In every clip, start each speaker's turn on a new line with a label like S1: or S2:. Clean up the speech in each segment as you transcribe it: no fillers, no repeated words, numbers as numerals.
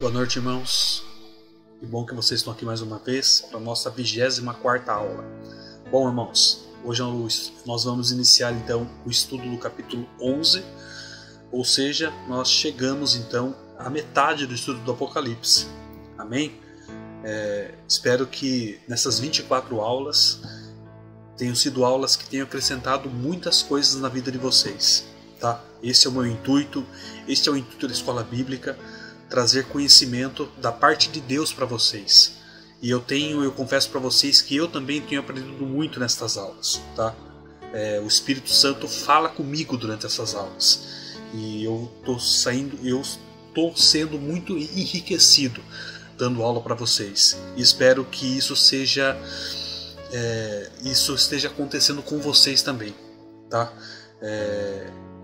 S1: Boa noite, irmãos. Que bom que vocês estão aqui mais uma vez para a nossa 24ª aula. Bom, irmãos, hoje nós vamos iniciar então o estudo do capítulo 11, ou seja, nós chegamos então à metade do estudo do Apocalipse. Amém? Espero que nessas 24 aulas tenham sido aulas que tenham acrescentado muitas coisas na vida de vocês. Tá? Esse é o meu intuito, este é o intuito da Escola Bíblica, trazer conhecimento da parte de Deus para vocês. E eu confesso para vocês que eu também tenho aprendido muito nestas aulas. Tá? O Espírito Santo fala comigo durante essas aulas. E eu estou sendo muito enriquecido dando aula para vocês. E espero que isso esteja acontecendo com vocês também. Tá?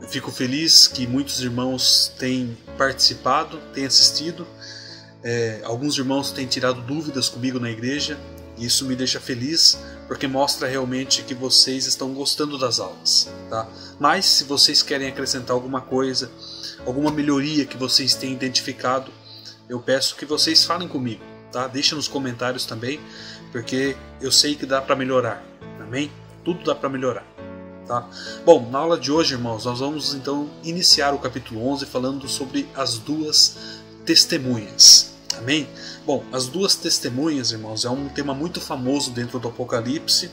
S1: Eu fico feliz que muitos irmãos têm participado, têm assistido. Alguns irmãos têm tirado dúvidas comigo na igreja. E isso me deixa feliz, porque mostra realmente que vocês estão gostando das aulas. Tá? Mas se vocês querem acrescentar alguma coisa, alguma melhoria que vocês têm identificado, eu peço que vocês falem comigo. Tá? Deixa nos comentários também, porque eu sei que dá para melhorar. Amém? Tudo dá para melhorar. Tá? Bom, na aula de hoje, irmãos, nós vamos então iniciar o capítulo 11 falando sobre as duas testemunhas. Amém? Bom, as duas testemunhas, irmãos, é um tema muito famoso dentro do Apocalipse.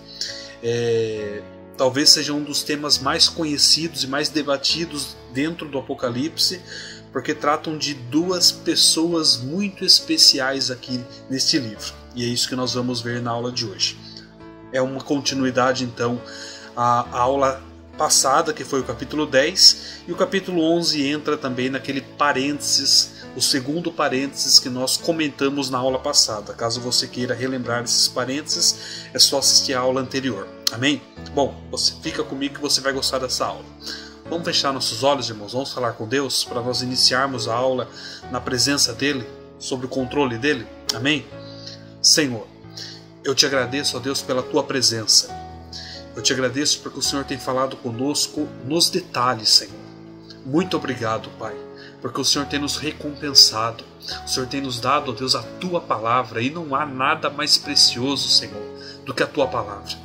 S1: Talvez seja um dos temas mais conhecidos e mais debatidos dentro do Apocalipse, porque tratam de duas pessoas muito especiais aqui neste livro. E é isso que nós vamos ver na aula de hoje. É uma continuidade, então, a aula passada, que foi o capítulo 10, e o capítulo 11 entra também naquele parênteses, o segundo parênteses que nós comentamos na aula passada. Caso você queira relembrar esses parênteses, é só assistir a aula anterior. Amém? Bom, você fica comigo que você vai gostar dessa aula. Vamos fechar nossos olhos, irmãos, vamos falar com Deus para nós iniciarmos a aula na presença dEle, sob o controle dEle. Amém? Senhor, eu te agradeço, ó Deus, pela Tua presença. Eu te agradeço porque o Senhor tem falado conosco nos detalhes, Senhor. Muito obrigado, Pai, porque o Senhor tem nos recompensado. O Senhor tem nos dado, ó Deus, a Tua palavra, e não há nada mais precioso, Senhor, do que a Tua palavra.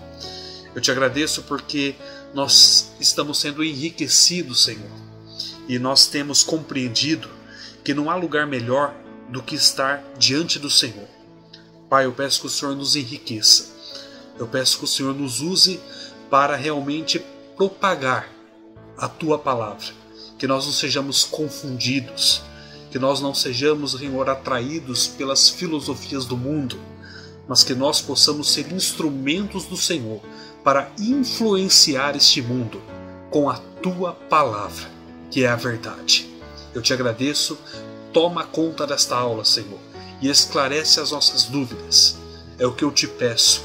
S1: Eu te agradeço porque nós estamos sendo enriquecidos, Senhor, e nós temos compreendido que não há lugar melhor do que estar diante do Senhor. Pai, eu peço que o Senhor nos enriqueça. Eu peço que o Senhor nos use para realmente propagar a Tua palavra. Que nós não sejamos confundidos, que nós não sejamos, Senhor, atraídos pelas filosofias do mundo, mas que nós possamos ser instrumentos do Senhor para influenciar este mundo com a Tua palavra, que é a verdade. Eu te agradeço, toma conta desta aula, Senhor, e esclarece as nossas dúvidas. É o que eu te peço,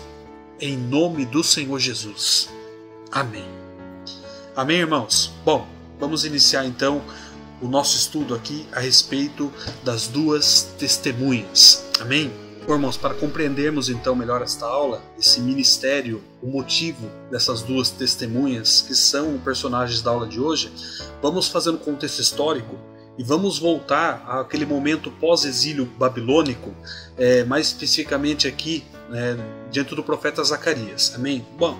S1: em nome do Senhor Jesus. Amém. Amém, irmãos? Bom, vamos iniciar então o nosso estudo aqui a respeito das duas testemunhas. Amém? Bom, irmãos, para compreendermos então melhor esta aula, esse ministério, o motivo dessas duas testemunhas, que são personagens da aula de hoje, vamos fazer um contexto histórico e vamos voltar àquele momento pós-exílio babilônico, mais especificamente aqui, diante do profeta Zacarias. Amém? Bom,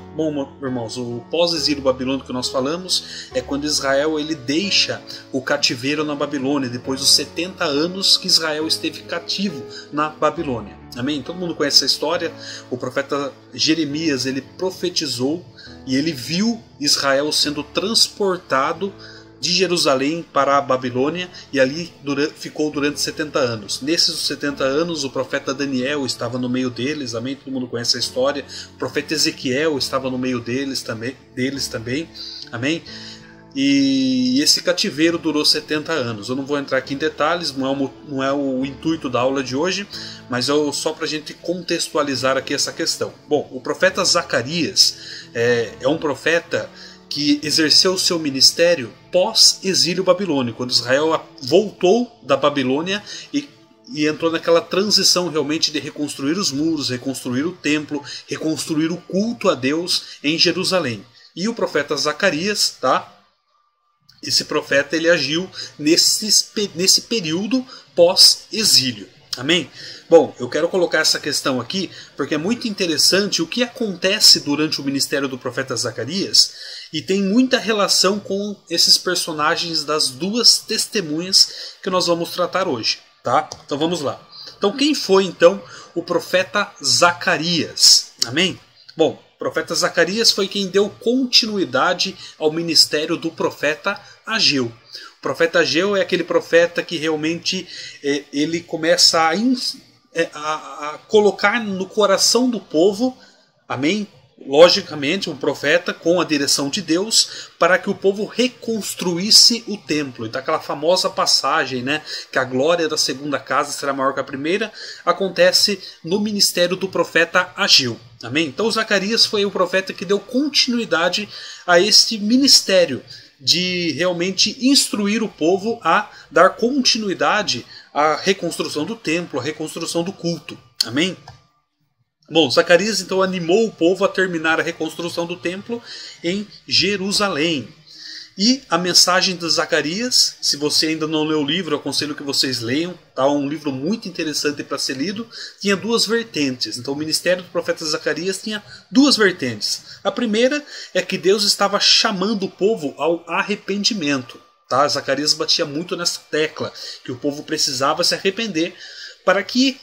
S1: irmãos, o pós-exílio babilônico que nós falamos é quando Israel ele deixa o cativeiro na Babilônia, depois dos 70 anos que Israel esteve cativo na Babilônia. Amém? Todo mundo conhece essa história. O profeta Jeremias ele profetizou e ele viu Israel sendo transportado de Jerusalém para a Babilônia, e ali ficou durante 70 anos. Nesses 70 anos, o profeta Daniel estava no meio deles, amém? Todo mundo conhece a história. O profeta Ezequiel estava no meio deles também, amém? E esse cativeiro durou 70 anos. Eu não vou entrar aqui em detalhes, não é o intuito da aula de hoje, mas só para a gente contextualizar aqui essa questão. Bom, o profeta Zacarias é um profeta que exerceu o seu ministério pós-exílio babilônico, quando Israel voltou da Babilônia e entrou naquela transição realmente de reconstruir os muros, reconstruir o templo, reconstruir o culto a Deus em Jerusalém. E o profeta Zacarias, tá? esse profeta ele agiu nesse período pós-exílio. Amém? Bom, eu quero colocar essa questão aqui porque é muito interessante o que acontece durante o ministério do profeta Zacarias e tem muita relação com esses personagens das duas testemunhas que nós vamos tratar hoje, tá? Então vamos lá. Então quem foi então o profeta Zacarias? Amém? Bom, o profeta Zacarias foi quem deu continuidade ao ministério do profeta Ageu. O profeta Ageu é aquele profeta que realmente ele começa a colocar no coração do povo, amém? Logicamente, um profeta com a direção de Deus para que o povo reconstruísse o templo. Então aquela famosa passagem, né, que a glória da segunda casa será maior que a primeira, acontece no ministério do profeta Ageu. Amém? Então Zacarias foi o profeta que deu continuidade a este ministério de realmente instruir o povo a dar continuidade à reconstrução do templo, à reconstrução do culto. Amém? Bom, Zacarias então animou o povo a terminar a reconstrução do templo em Jerusalém. E a mensagem de Zacarias, se você ainda não leu o livro, eu aconselho que vocês leiam, tá? Um livro muito interessante para ser lido, tinha duas vertentes. Então o ministério do profeta Zacarias tinha duas vertentes. A primeira é que Deus estava chamando o povo ao arrependimento. Tá? Zacarias batia muito nessa tecla, que o povo precisava se arrepender para que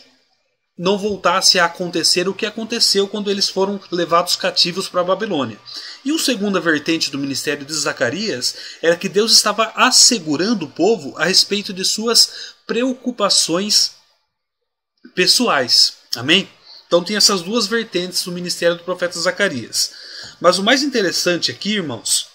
S1: não voltasse a acontecer o que aconteceu quando eles foram levados cativos para a Babilônia. E a segunda vertente do ministério de Zacarias era que Deus estava assegurando o povo a respeito de suas preocupações pessoais. Amém? Então tem essas duas vertentes do ministério do profeta Zacarias. Mas o mais interessante aqui, irmãos,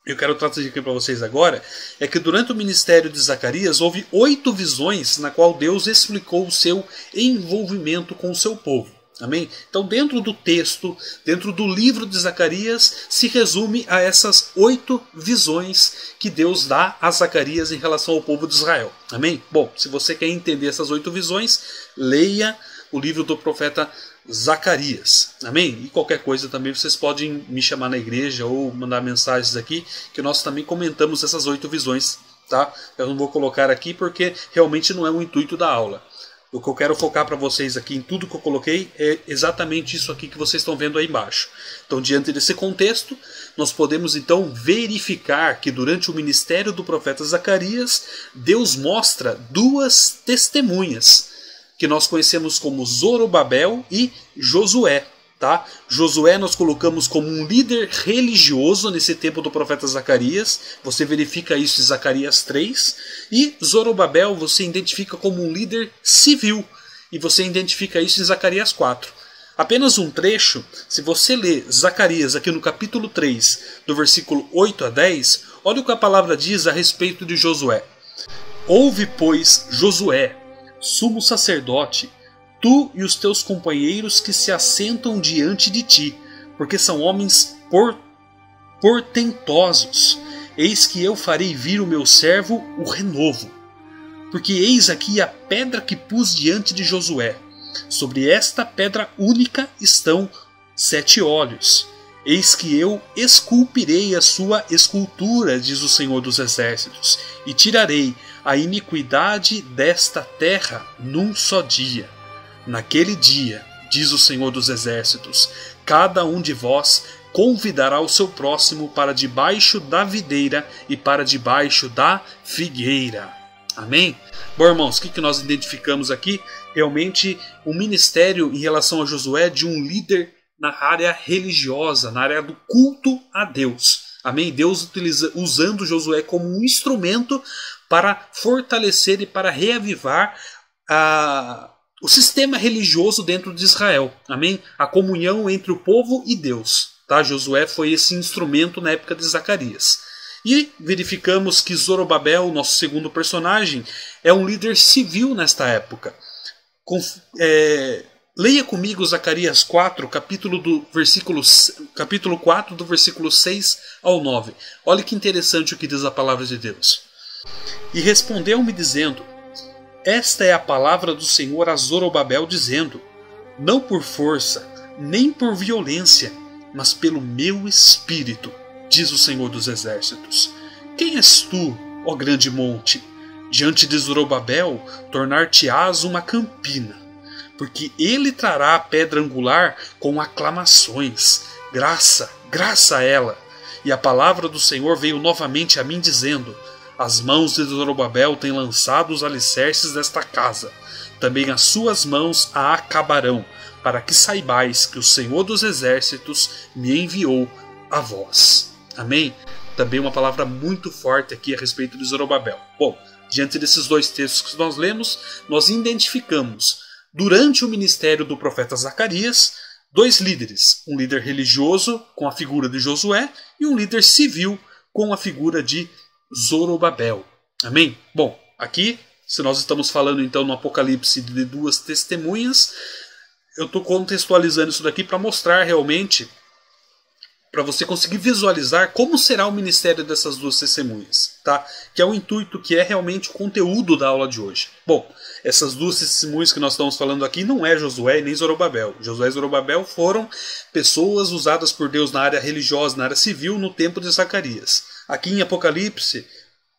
S1: eu quero trazer aqui para vocês agora, é que durante o ministério de Zacarias houve 8 visões na qual Deus explicou o seu envolvimento com o seu povo. Amém? Então dentro do texto, dentro do livro de Zacarias, se resume a essas 8 visões que Deus dá a Zacarias em relação ao povo de Israel. Amém? Bom, se você quer entender essas 8 visões, leia o livro do profeta Zacarias. Amém? E qualquer coisa também vocês podem me chamar na igreja ou mandar mensagens aqui, que nós também comentamos essas 8 visões, tá? Eu não vou colocar aqui porque realmente não é o intuito da aula. O que eu quero focar para vocês aqui em tudo que eu coloquei é exatamente isso aqui que vocês estão vendo aí embaixo. Então, diante desse contexto, nós podemos então verificar que durante o ministério do profeta Zacarias, Deus mostra 2 testemunhas que nós conhecemos como Zorobabel e Josué. Tá? Josué nós colocamos como um líder religioso nesse tempo do profeta Zacarias. Você verifica isso em Zacarias 3. E Zorobabel você identifica como um líder civil. E você identifica isso em Zacarias 4. Apenas um trecho, se você ler Zacarias aqui no capítulo 3, do versículo 8 a 10, olha o que a palavra diz a respeito de Josué. Ouve, pois, Josué, sumo sacerdote, tu e os teus companheiros que se assentam diante de ti, porque são homens portentosos. Eis que eu farei vir o meu servo, o renovo. Porque eis aqui a pedra que pus diante de Josué. Sobre esta pedra única estão 7 olhos. Eis que eu esculpirei a sua escultura, diz o Senhor dos Exércitos, e tirarei a iniquidade desta terra num só dia. Naquele dia, diz o Senhor dos Exércitos, cada um de vós convidará o seu próximo para debaixo da videira e para debaixo da figueira. Amém? Bom, irmãos, o que nós identificamos aqui? Realmente o ministério em relação a Josué de um líder na área religiosa, na área do culto a Deus. Amém? Deus usando Josué como um instrumento para fortalecer e para reavivar o sistema religioso dentro de Israel. Amém? A comunhão entre o povo e Deus. Tá? Josué foi esse instrumento na época de Zacarias. E verificamos que Zorobabel, nosso segundo personagem, é um líder civil nesta época. Leia comigo Zacarias 4, capítulo 4, do versículo 6 ao 9. Olha que interessante o que diz a palavra de Deus. E respondeu-me dizendo, esta é a palavra do Senhor a Zorobabel, dizendo, não por força, nem por violência, mas pelo meu espírito, diz o Senhor dos Exércitos. Quem és tu, ó grande monte? Diante de Zorobabel, tornar-te-ás uma campina, porque ele trará a pedra angular com aclamações. Graça, graça a ela. E a palavra do Senhor veio novamente a mim, dizendo: as mãos de Zorobabel têm lançado os alicerces desta casa. Também as suas mãos a acabarão, para que saibais que o Senhor dos Exércitos me enviou a vós. Amém? Também uma palavra muito forte aqui a respeito de Zorobabel. Bom, diante desses dois textos que nós lemos, nós identificamos, durante o ministério do profeta Zacarias, dois líderes. Um líder religioso, com a figura de Josué, e um líder civil, com a figura de Zorobabel. Amém? Bom, aqui, se nós estamos falando então no Apocalipse de duas testemunhas, eu estou contextualizando isso daqui para mostrar realmente, para você conseguir visualizar como será o ministério dessas duas testemunhas, tá? Que é o intuito, que é realmente o conteúdo da aula de hoje. Bom, essas duas testemunhas que nós estamos falando aqui não é Josué nem Zorobabel. Josué e Zorobabel foram pessoas usadas por Deus na área religiosa, na área civil, no tempo de Zacarias. Aqui em Apocalipse,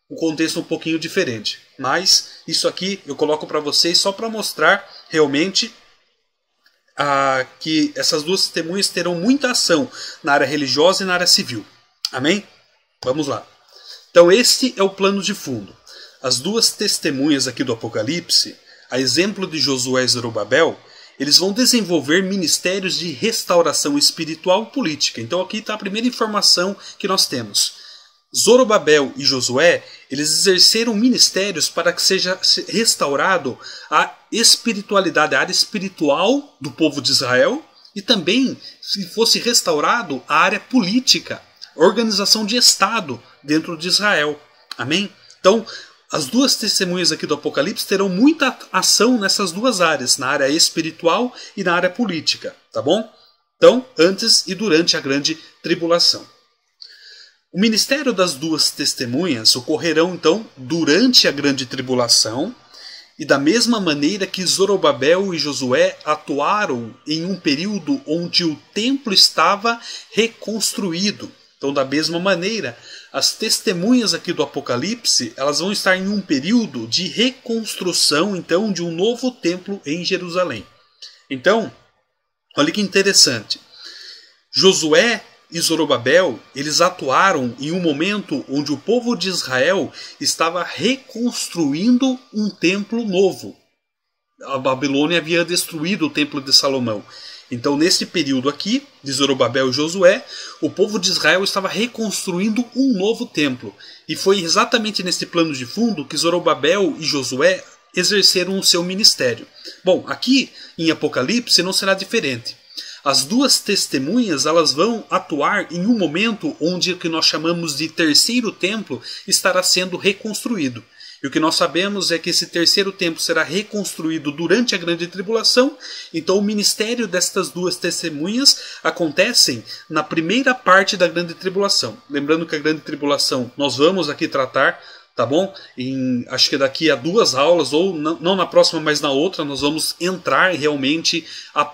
S1: o contexto é um pouquinho diferente. Mas isso aqui eu coloco para vocês só para mostrar realmente que essas duas testemunhas terão muita ação na área religiosa e na área civil. Amém? Vamos lá. Então este é o plano de fundo. As duas testemunhas aqui do Apocalipse, a exemplo de Josué e Zorobabel, eles vão desenvolver ministérios de restauração espiritual e política. Então aqui está a primeira informação que nós temos. Zorobabel e Josué, eles exerceram ministérios para que seja restaurado a espiritualidade, a área espiritual do povo de Israel, e também se fosse restaurado a área política, organização de Estado dentro de Israel. Amém? Então, as duas testemunhas aqui do Apocalipse terão muita ação nessas duas áreas, na área espiritual e na área política, tá bom? Então, antes e durante a grande tribulação. O ministério das duas testemunhas ocorrerão, então, durante a grande tribulação, e da mesma maneira que Zorobabel e Josué atuaram em um período onde o templo estava reconstruído. Então, da mesma maneira, as testemunhas aqui do Apocalipse, elas vão estar em um período de reconstrução, então, de um novo templo em Jerusalém. Então, olha que interessante. Josué e Zorobabel, eles atuaram em um momento onde o povo de Israel estava reconstruindo um templo novo. A Babilônia havia destruído o templo de Salomão. Então, nesse período aqui, de Zorobabel e Josué, o povo de Israel estava reconstruindo um novo templo. E foi exatamente nesse plano de fundo que Zorobabel e Josué exerceram o seu ministério. Bom, aqui em Apocalipse não será diferente. As duas testemunhas, elas vão atuar em um momento onde o que nós chamamos de terceiro templo estará sendo reconstruído. E o que nós sabemos é que esse terceiro templo será reconstruído durante a grande tribulação. Então o ministério destas duas testemunhas acontecem na primeira parte da grande tribulação. Lembrando que a grande tribulação nós vamos aqui tratar, tá bom? Acho que daqui a 2 aulas, ou não na próxima, mas na outra, nós vamos entrar realmente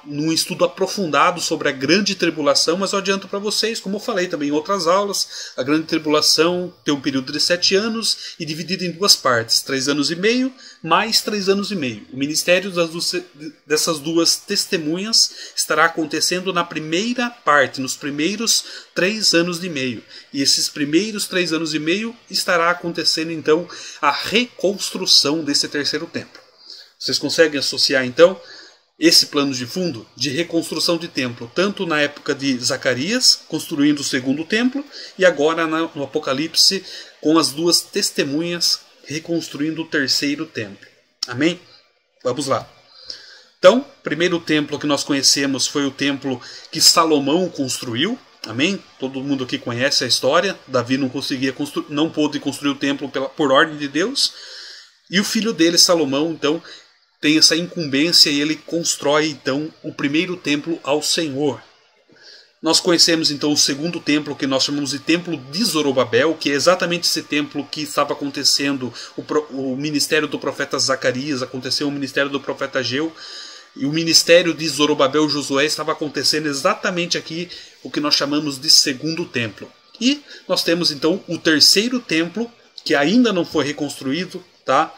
S1: num estudo aprofundado sobre a grande tribulação, mas eu adianto para vocês, como eu falei também em outras aulas, a grande tribulação tem um período de 7 anos e dividido em 2 partes, 3 anos e meio mais 3 anos e meio. O ministério dessas duas testemunhas estará acontecendo na primeira parte, nos primeiros 3 anos e meio. E esses primeiros 3 anos e meio estará acontecendo então a reconstrução desse terceiro templo. Vocês conseguem associar então esse plano de fundo de reconstrução de templo, tanto na época de Zacarias, construindo o segundo templo, e agora no Apocalipse, com as duas testemunhas reconstruindo o terceiro templo. Amém? Vamos lá. Então, o primeiro templo que nós conhecemos foi o templo que Salomão construiu. Amém? Todo mundo aqui conhece a história. Davi não pôde construir o templo por ordem de Deus. E o filho dele, Salomão, então, tem essa incumbência e ele constrói então o primeiro templo ao Senhor. Nós conhecemos então o segundo templo, que nós chamamos de Templo de Zorobabel, que é exatamente esse templo que estava acontecendo o ministério do profeta Zacarias, aconteceu o ministério do profeta Ageu, e o ministério de Zorobabel e Josué estava acontecendo exatamente aqui, o que nós chamamos de segundo templo. E nós temos então o terceiro templo, que ainda não foi reconstruído, tá?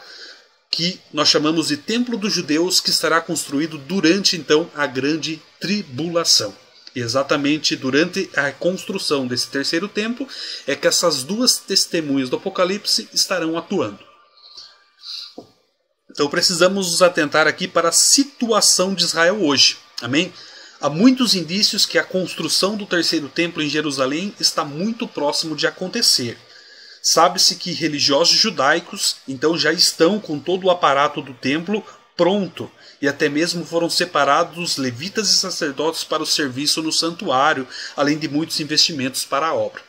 S1: Que nós chamamos de Templo dos Judeus, que estará construído durante então a grande tribulação. E exatamente durante a construção desse terceiro templo é que essas duas testemunhas do Apocalipse estarão atuando. Então precisamos nos atentar aqui para a situação de Israel hoje. Amém? Há muitos indícios que a construção do terceiro templo em Jerusalém está muito próximo de acontecer. Sabe-se que religiosos judaicos então já estão com todo o aparato do templo pronto, e até mesmo foram separados levitas e sacerdotes para o serviço no santuário, além de muitos investimentos para a obra.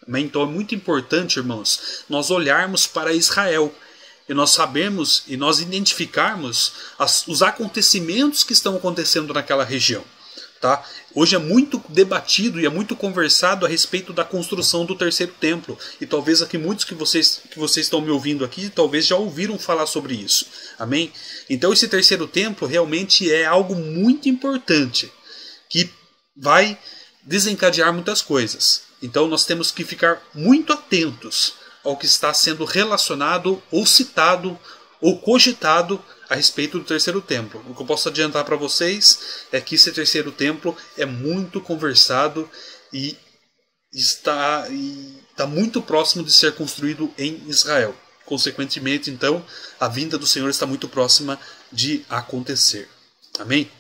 S1: Então é muito importante, irmãos, nós olharmos para Israel e nós sabermos e nós identificarmos os acontecimentos que estão acontecendo naquela região. Tá? Hoje é muito debatido e é muito conversado a respeito da construção do terceiro templo. E talvez aqui muitos que vocês estão me ouvindo aqui, talvez já ouviram falar sobre isso. Amém? Então esse terceiro templo realmente é algo muito importante, que vai desencadear muitas coisas. Então nós temos que ficar muito atentos ao que está sendo relacionado ou citado ou cogitado a respeito do terceiro templo. O que eu posso adiantar para vocês é que esse terceiro templo é muito conversado e está muito próximo de ser construído em Israel. Consequentemente, então, a vinda do Senhor está muito próxima de acontecer. Amém?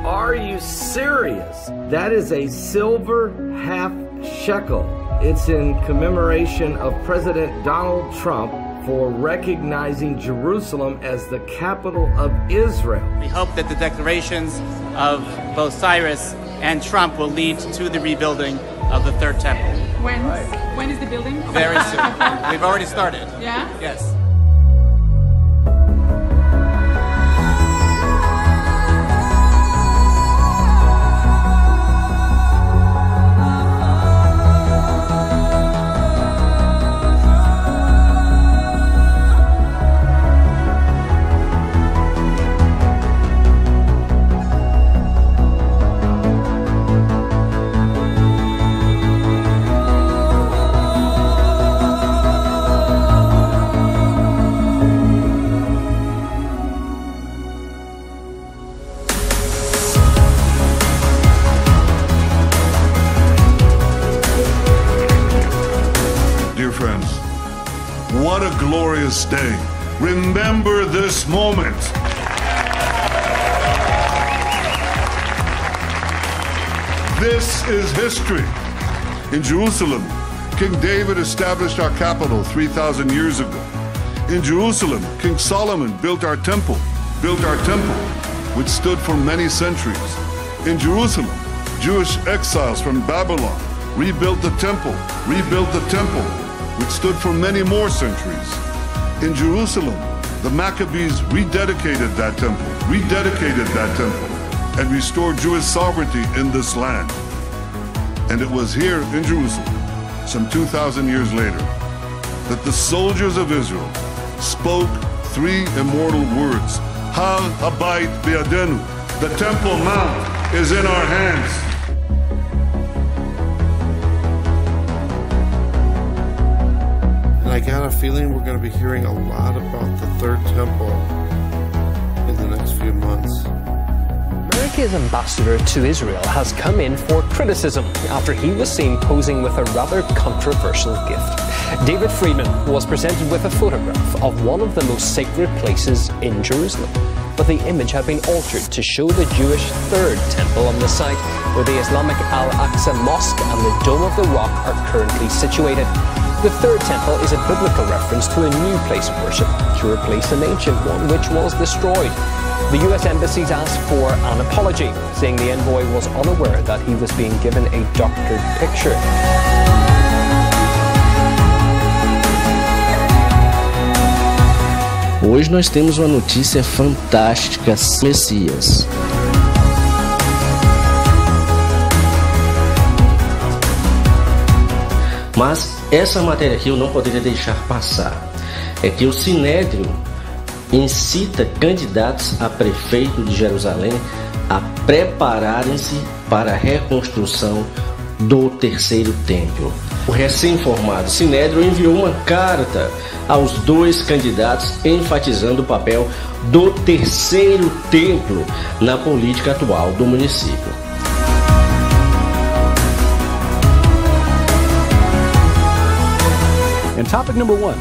S2: Are you serious? That is a silver half shekel. It's in commemoration of President Donald Trump for recognizing Jerusalem as the capital of Israel.
S3: We hope that the declarations of both Cyrus and Trump will lead to the rebuilding of the third temple.
S4: When is the building?
S3: Very soon. We've already started.
S4: Yeah?
S3: Yes.
S5: Friends, what a glorious day. Remember this moment. This is history. In Jerusalem, King David established our capital 3,000 years ago. In Jerusalem, King Solomon built our temple, which stood for many centuries. In Jerusalem, Jewish exiles from Babylon rebuilt the temple, which stood for many more centuries. In Jerusalem, the Maccabees rededicated that temple, and restored Jewish sovereignty in this land. And it was here in Jerusalem, some 2,000 years later, that the soldiers of Israel spoke three immortal words: Hal Habayit Be'adenu, the Temple Mount is in our hands.
S6: And I got a feeling we're going to be hearing a lot about the Third Temple in the next few months.
S7: America's ambassador to Israel has come in for criticism after he was seen posing with a rather controversial gift. David Friedman was presented with a photograph of one of the most sacred places in Jerusalem, but the image had been altered to show the Jewish Third Temple on the site where the Islamic Al-Aqsa Mosque and the Dome of the Rock are currently situated. The Third Temple is a biblical reference to a new place of worship to replace an ancient one which was destroyed. The U.S. Embassy's asked for an apology, saying the envoy was unaware that he was being given a doctored picture.
S8: Hoje nós temos uma notícia fantástica, Messias. Mas essa matéria aqui eu não poderia deixar passar. É que o Sinédrio incita candidatos a prefeito de Jerusalém a prepararem-se para a reconstrução do terceiro templo. O recém-formado Sinédrio enviou uma carta aos dois candidatos enfatizando o papel do terceiro templo na política atual do município.
S9: And topic number 1,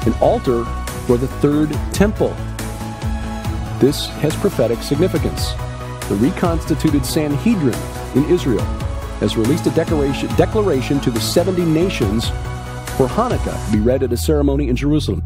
S9: an altar for the Third Temple. This has prophetic significance. The reconstituted Sanhedrin in Israel has released a declaration to the 70 nations for Hanukkah to be read at a ceremony in Jerusalem.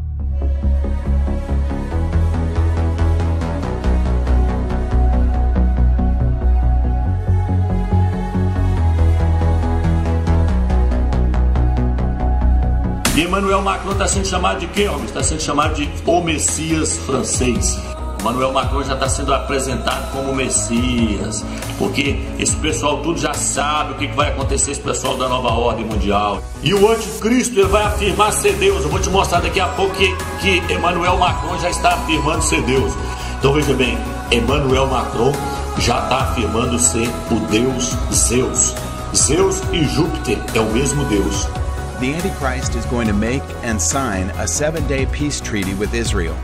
S10: E Emmanuel Macron está sendo chamado de quê, homem? Está sendo chamado de o Messias francês. Emmanuel Macron já está sendo apresentado como Messias, porque esse pessoal tudo já sabe o que vai acontecer, esse pessoal da nova ordem mundial. E o anticristo, ele vai afirmar ser Deus. Eu vou te mostrar daqui a pouco que Emmanuel Macron já está afirmando ser Deus. Então veja bem, Emmanuel Macron já está afirmando ser o Deus Zeus. Zeus e Júpiter é o mesmo Deus.
S11: The Antichrist is going to make and sign a 7-day peace treaty with Israel.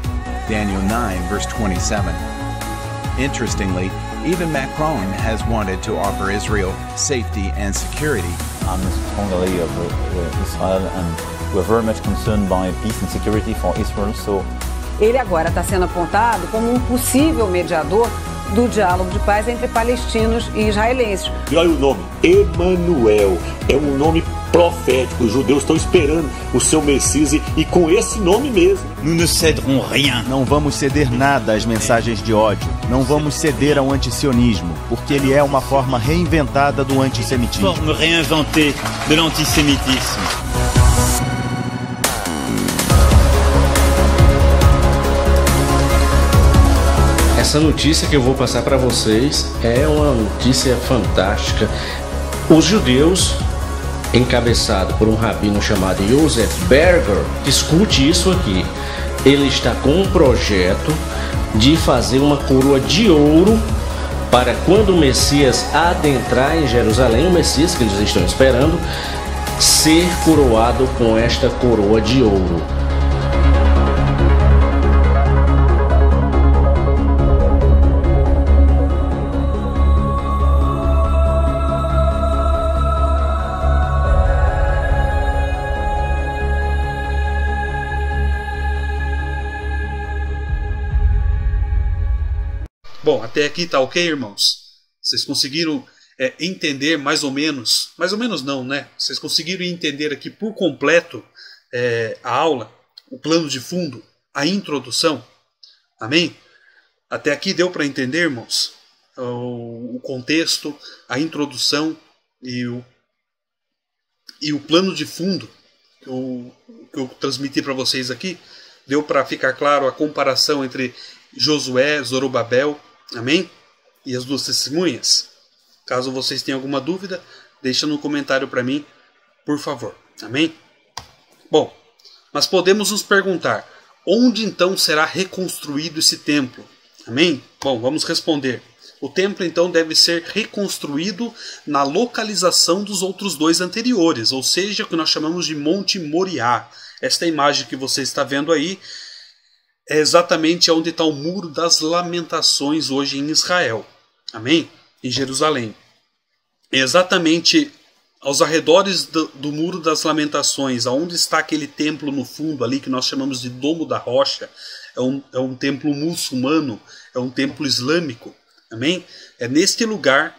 S11: Daniel 9, verse 27. Interestingly, even Macron has wanted to offer Israel safety and security.
S12: I'm strongly of Israel, and we're very much concerned by peace and security for Israel. So,
S13: ele agora está sendo apontado como um possível mediador do diálogo de paz entre palestinos e israelenses.
S10: E olha o nome, Emanuel, é um nome profético. Os judeus estão esperando o seu Messias e com esse nome mesmo.
S11: Nous ne céderons rien. Não vamos ceder nada às mensagens de ódio. Não vamos ceder ao antisionismo, porque ele é uma forma reinventada do antissemitismo.
S14: Forme réinventée de l'antisémitisme.
S8: Essa notícia que eu vou passar para vocês é uma notícia fantástica. Os judeus, encabeçado por um rabino chamado Joseph Berger, escute isso aqui. Ele está com um projeto de fazer uma coroa de ouro para quando o Messias adentrar em Jerusalém, o Messias que eles estão esperando, ser coroado com esta coroa de ouro.
S1: Bom, até aqui tá ok, irmãos? Vocês conseguiram entender mais ou menos não, né? Vocês conseguiram entender aqui por completo a aula, o plano de fundo, a introdução? Amém? Até aqui deu para entender, irmãos? O contexto, a introdução e o plano de fundo que eu transmiti para vocês aqui. Deu para ficar claro a comparação entre Josué, Zorobabel, amém? E as duas testemunhas? Caso vocês tenham alguma dúvida, deixa no comentário para mim, por favor. Amém? Bom, mas podemos nos perguntar, onde então será reconstruído esse templo? Amém? Bom, vamos responder. O templo então deve ser reconstruído na localização dos outros dois anteriores, ou seja, o que nós chamamos de Monte Moriá. Esta imagem que você está vendo aí é exatamente onde está o Muro das Lamentações hoje em Israel. Amém? Em Jerusalém. É exatamente aos arredores do Muro das Lamentações, aonde está aquele templo no fundo ali que nós chamamos de Domo da Rocha. É um templo muçulmano, é um templo islâmico. Amém? É neste lugar,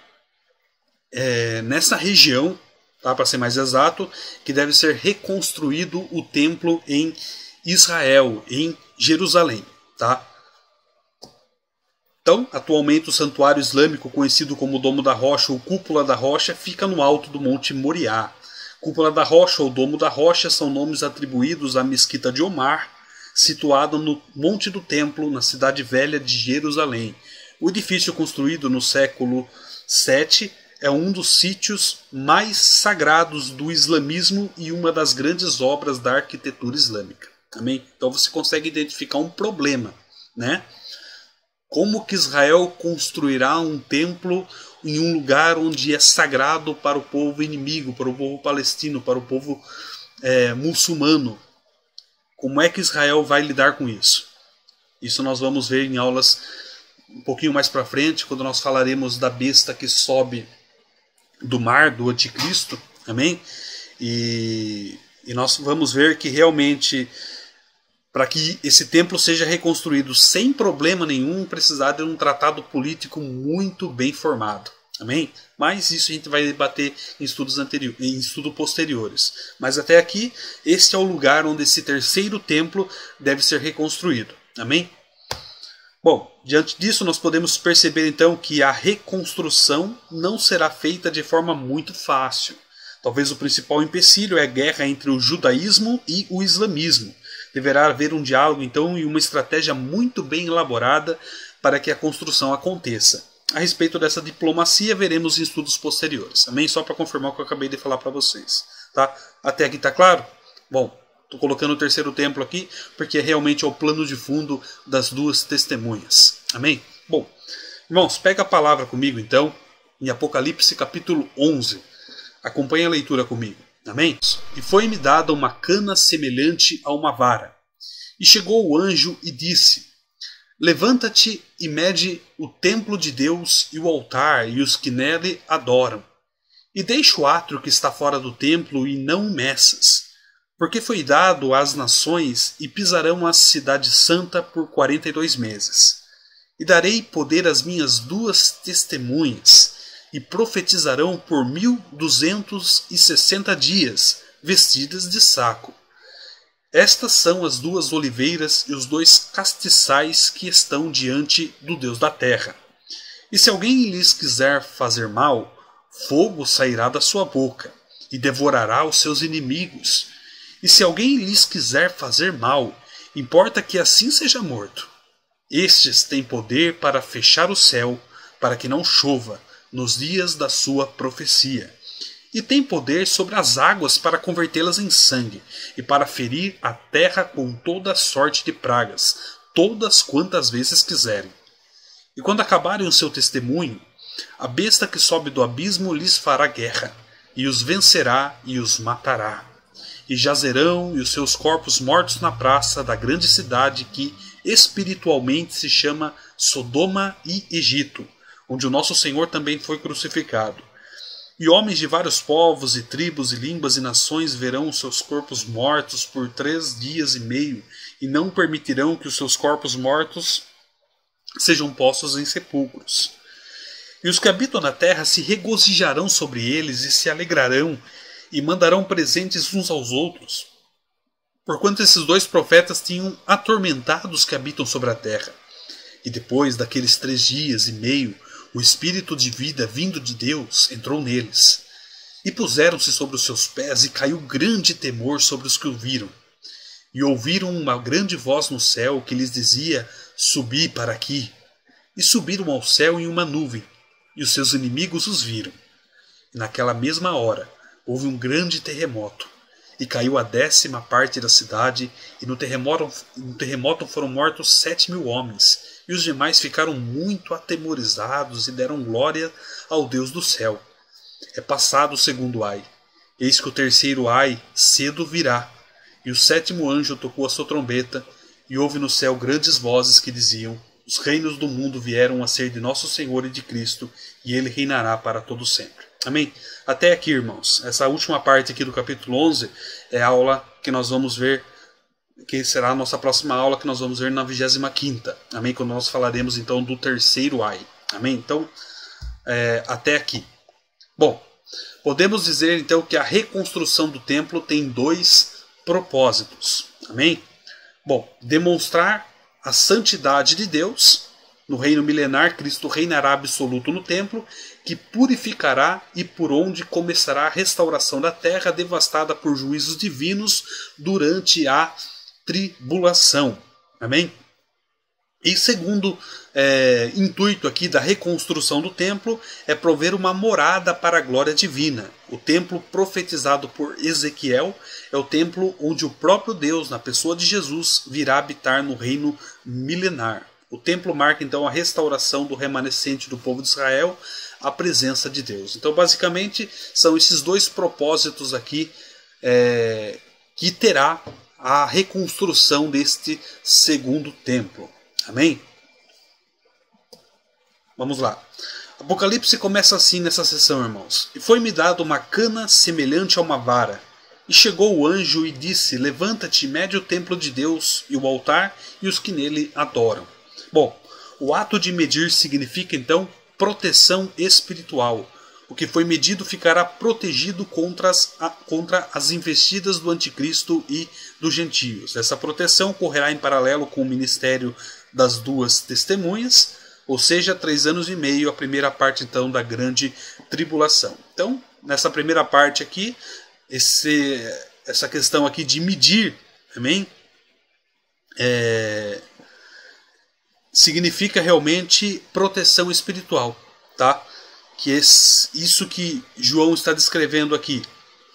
S1: nessa região, tá, para ser mais exato, que deve ser reconstruído o templo em Israel, em Jerusalém. Tá? Então, atualmente o santuário islâmico conhecido como Domo da Rocha ou Cúpula da Rocha fica no alto do Monte Moriá. Cúpula da Rocha ou Domo da Rocha são nomes atribuídos à Mesquita de Omar, situada no Monte do Templo, na cidade velha de Jerusalém. O edifício construído no século VII é um dos sítios mais sagrados do islamismo e uma das grandes obras da arquitetura islâmica. Amém? Então você consegue identificar um problema, né? Como que Israel construirá um templo em um lugar onde é sagrado para o povo inimigo, para o povo palestino, para o povo muçulmano? Como é que Israel vai lidar com isso? Isso nós vamos ver em aulas um pouquinho mais para frente, quando nós falaremos da besta que sobe do mar, do anticristo. Amém? E nós vamos ver que realmente, para que esse templo seja reconstruído sem problema nenhum, precisar de um tratado político muito bem formado. Amém? Mas isso a gente vai debater em estudos posteriores. Mas até aqui, este é o lugar onde esse terceiro templo deve ser reconstruído. Amém? Bom, diante disso nós podemos perceber então que a reconstrução não será feita de forma muito fácil. Talvez o principal empecilho é a guerra entre o judaísmo e o islamismo. Deverá haver um diálogo então e uma estratégia muito bem elaborada para que a construção aconteça. A respeito dessa diplomacia veremos em estudos posteriores. Amém? Só para confirmar o que eu acabei de falar para vocês. Tá? Até aqui está claro? Bom, estou colocando o terceiro templo aqui porque realmente é o plano de fundo das duas testemunhas. Amém? Bom, irmãos, pega a palavra comigo então em Apocalipse capítulo 11. Acompanhe a leitura comigo. Amém? E foi-me dada uma cana semelhante a uma vara. E chegou o anjo e disse: Levanta-te e mede o templo de Deus e o altar e os que nele adoram. E deixa o átrio que está fora do templo e não o meças, porque foi dado às nações e pisarão a cidade santa por 42 meses. E darei poder às minhas duas testemunhas, e profetizarão por 1260 dias, vestidas de saco. Estas são as duas oliveiras e os dois castiçais que estão diante do Deus da terra. E se alguém lhes quiser fazer mal, fogo sairá da sua boca, e devorará os seus inimigos. E se alguém lhes quiser fazer mal, importa que assim seja morto. Estes têm poder para fechar o céu, para que não chova, nos dias da sua profecia. E tem poder sobre as águas para convertê-las em sangue, e para ferir a terra com toda sorte de pragas, todas quantas vezes quiserem. E quando acabarem o seu testemunho, a besta que sobe do abismo lhes fará guerra, e os vencerá e os matará. E jazerão e os seus corpos mortos na praça da grande cidade que espiritualmente se chama Sodoma e Egito, onde o nosso Senhor também foi crucificado. E homens de vários povos e tribos e línguas e nações verão os seus corpos mortos por 3 dias e meio, e não permitirão que os seus corpos mortos sejam postos em sepulcros. E os que habitam na terra se regozijarão sobre eles e se alegrarão e mandarão presentes uns aos outros, porquanto esses 2 profetas tinham atormentado os que habitam sobre a terra. E depois daqueles 3 dias e meio, o Espírito de vida vindo de Deus entrou neles. E puseram-se sobre os seus pés, e caiu grande temor sobre os que o viram. E ouviram uma grande voz no céu que lhes dizia: subi para aqui. E subiram ao céu em uma nuvem, e os seus inimigos os viram. E naquela mesma hora houve um grande terremoto, e caiu a 10ª parte da cidade, e no terremoto foram mortos 7.000 homens, e os demais ficaram muito atemorizados e deram glória ao Deus do céu. É passado o 2º ai. Eis que o 3º ai cedo virá. E o 7º anjo tocou a sua trombeta, e houve no céu grandes vozes que diziam: os reinos do mundo vieram a ser de nosso Senhor e de Cristo, e ele reinará para todo sempre. Amém? Até aqui, irmãos. Essa última parte aqui do capítulo 11 é a aula que nós vamos ver, que será a nossa próxima aula, que nós vamos ver na 25ª. Amém? Quando nós falaremos então do 3º ai. Amém? Então, até aqui. Bom, podemos dizer então que a reconstrução do templo tem 2 propósitos. Amém? Bom, demonstrar a santidade de Deus. No reino milenar, Cristo reinará absoluto no templo, que purificará e por onde começará a restauração da terra devastada por juízos divinos durante a tribulação. Amém? E segundo intuito aqui da reconstrução do templo é prover uma morada para a glória divina. O templo profetizado por Ezequiel é o templo onde o próprio Deus, na pessoa de Jesus, virá habitar no reino milenar. O templo marca então a restauração do remanescente do povo de Israel à presença de Deus. Então basicamente são esses 2 propósitos aqui que terá a reconstrução deste 2º templo. Amém? Vamos lá. Apocalipse começa assim nessa sessão, irmãos. E foi-me dado uma cana semelhante a uma vara. E chegou o anjo e disse: levanta-te, mede o templo de Deus e o altar e os que nele adoram. Bom, o ato de medir significa então proteção espiritual. O que foi medido ficará protegido contra as investidas do anticristo e dos gentios. Essa proteção correrá em paralelo com o ministério das 2 testemunhas, ou seja, 3 anos e meio, a primeira parte então da grande tribulação. Então, nessa primeira parte aqui, essa questão aqui de medir, amém? Significa realmente proteção espiritual, tá? Que é isso que João está descrevendo aqui.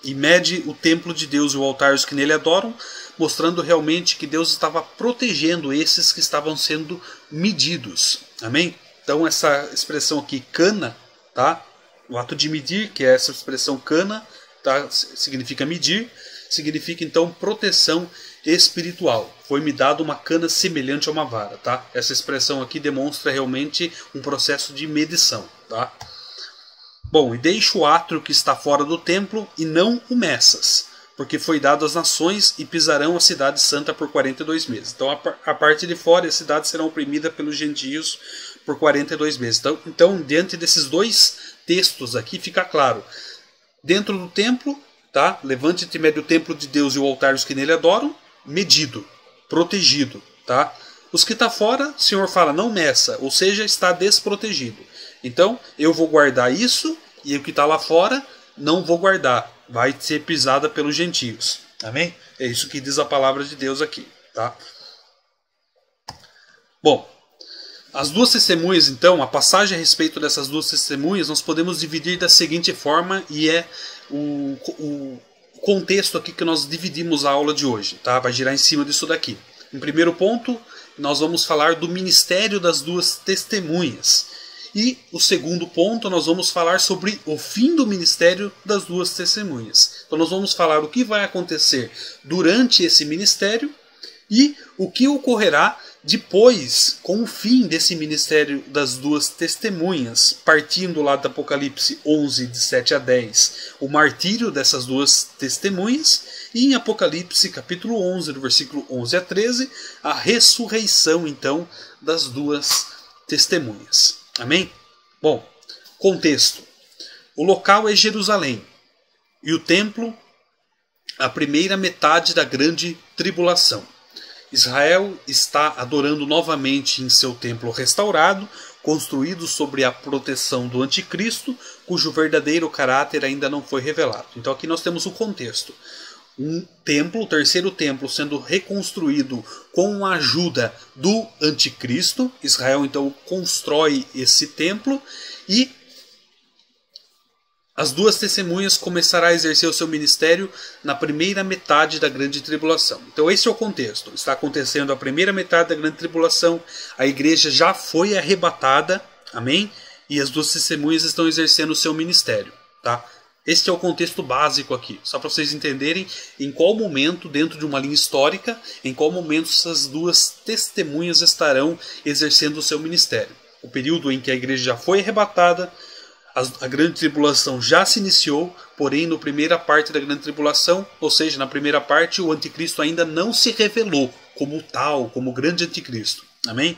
S1: E mede o templo de Deus e o altar os que nele adoram, mostrando realmente que Deus estava protegendo esses que estavam sendo medidos. Amém? Então essa expressão aqui, cana, tá? O ato de medir, que é essa expressão cana, tá? Significa medir, significa então proteção espiritual. Foi-me dado uma cana semelhante a uma vara, tá? Essa expressão aqui demonstra realmente um processo de medição, tá? Bom, e deixa o átrio que está fora do templo e não o meças, porque foi dado às nações e pisarão a cidade santa por 42 meses. Então a parte de fora, a cidade será oprimida pelos gentios por 42 meses. Então diante desses 2 textos aqui fica claro. Dentro do templo, tá? Levante-te, mede o templo de Deus e o altar os que nele adoram, medido, protegido, tá? Os que está fora, o Senhor fala, não meça, ou seja, está desprotegido. Então, eu vou guardar isso, e o que está lá fora, não vou guardar. Vai ser pisada pelos gentios. Amém? É isso que diz a palavra de Deus aqui, tá? Bom, as 2 testemunhas, então, a passagem a respeito dessas 2 testemunhas, nós podemos dividir da seguinte forma, e é o contexto aqui que nós dividimos a aula de hoje, tá? Vai girar em cima disso daqui. Em primeiro ponto, nós vamos falar do ministério das 2 testemunhas. E o segundo ponto, nós vamos falar sobre o fim do ministério das 2 testemunhas. Então nós vamos falar o que vai acontecer durante esse ministério e o que ocorrerá depois, com o fim desse ministério das 2 testemunhas, partindo lá do Apocalipse 11, de 7 a 10, o martírio dessas 2 testemunhas, e em Apocalipse capítulo 11, do versículo 11 a 13, a ressurreição então das 2 testemunhas. Amém? Bom, Contexto. O local é Jerusalém e o templo a primeira metade da grande tribulação. Israel está adorando novamente em seu templo restaurado, construído sobre a proteção do anticristo, cujo verdadeiro caráter ainda não foi revelado. Então aqui nós temos o contexto. Um templo, o terceiro templo, sendo reconstruído com a ajuda do anticristo. Israel então constrói esse templo e as duas testemunhas começarão a exercer o seu ministério na primeira metade da grande tribulação. Então esse é o contexto. Está acontecendo a primeira metade da grande tribulação, a igreja já foi arrebatada, amém? E as duas testemunhas estão exercendo o seu ministério, tá? Este é o contexto básico aqui, só para vocês entenderem em qual momento, dentro de uma linha histórica, em qual momento essas duas testemunhas estarão exercendo o seu ministério. O período em que a igreja já foi arrebatada, a grande tribulação já se iniciou, porém na primeira parte da grande tribulação, ou seja, na primeira parte, o anticristo ainda não se revelou como tal, como grande anticristo. Amém?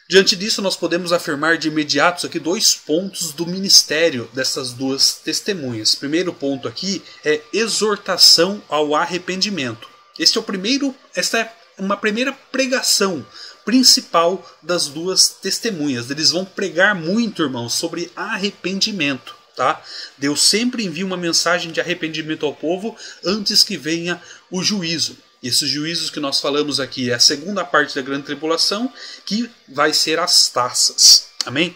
S1: Diante disso, nós podemos afirmar de imediato aqui dois pontos do ministério dessas duas testemunhas. Primeiro ponto aqui é exortação ao arrependimento. Esta é uma primeira pregação principal das duas testemunhas. Eles vão pregar muito, irmãos, sobre arrependimento, tá? Deus sempre envia uma mensagem de arrependimento ao povo antes que venha o juízo. Esses juízos que nós falamos aqui é a segunda parte da grande tribulação, que vai ser as taças. Amém?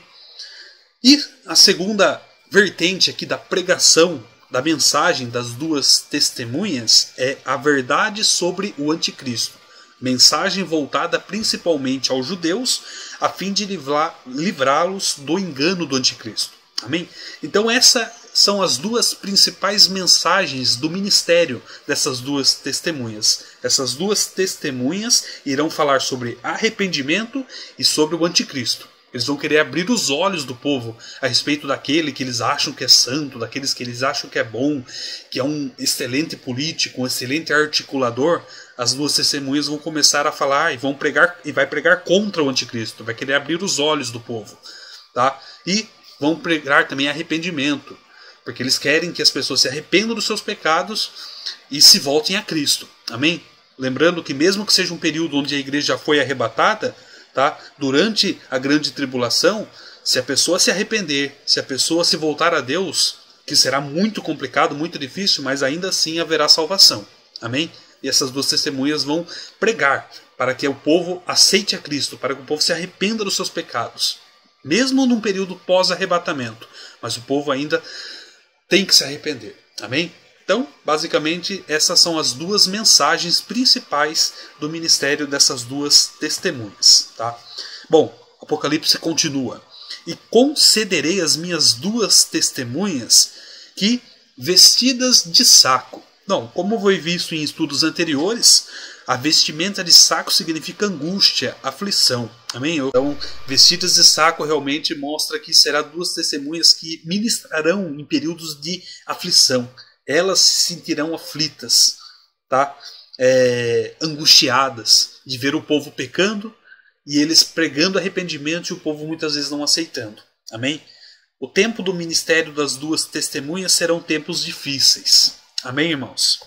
S1: E a segunda vertente aqui da pregação, da mensagem das duas testemunhas, é a verdade sobre o anticristo. Mensagem voltada principalmente aos judeus, a fim de livrá-los do engano do anticristo. Amém? Então essas são as duas principais mensagens do ministério dessas duas testemunhas. Essas duas testemunhas irão falar sobre arrependimento e sobre o anticristo. Eles vão querer abrir os olhos do povo a respeito daquele que eles acham que é santo, daqueles que eles acham que é bom, que é um excelente político, um excelente articulador. As duas testemunhas vão começar a falar e vai pregar contra o anticristo, vai querer abrir os olhos do povo, tá? E vão pregar também arrependimento, porque eles querem que as pessoas se arrependam dos seus pecados e se voltem a Cristo. Amém? Lembrando que mesmo que seja um período onde a igreja já foi arrebatada, tá? Durante a grande tribulação, se a pessoa se arrepender, se a pessoa se voltar a Deus, que será muito complicado, muito difícil, mas ainda assim haverá salvação. Amém? E essas duas testemunhas vão pregar para que o povo aceite a Cristo, para que o povo se arrependa dos seus pecados. Mesmo num período pós-arrebatamento. Mas o povo ainda tem que se arrepender. Amém? Então, basicamente, essas são as duas mensagens principais do ministério dessas duas testemunhas. Tá? Bom, Apocalipse continua. E concederei às minhas duas testemunhas que, vestidas de saco. Não, como foi visto em estudos anteriores, a vestimenta de saco significa angústia, aflição. Amém? Então, vestidas de saco realmente mostra que será duas testemunhas que ministrarão em períodos de aflição. Elas se sentirão aflitas, tá? Angustiadas de ver o povo pecando e eles pregando arrependimento e o povo muitas vezes não aceitando. Amém? O tempo do ministério das duas testemunhas serão tempos difíceis. Amém, irmãos?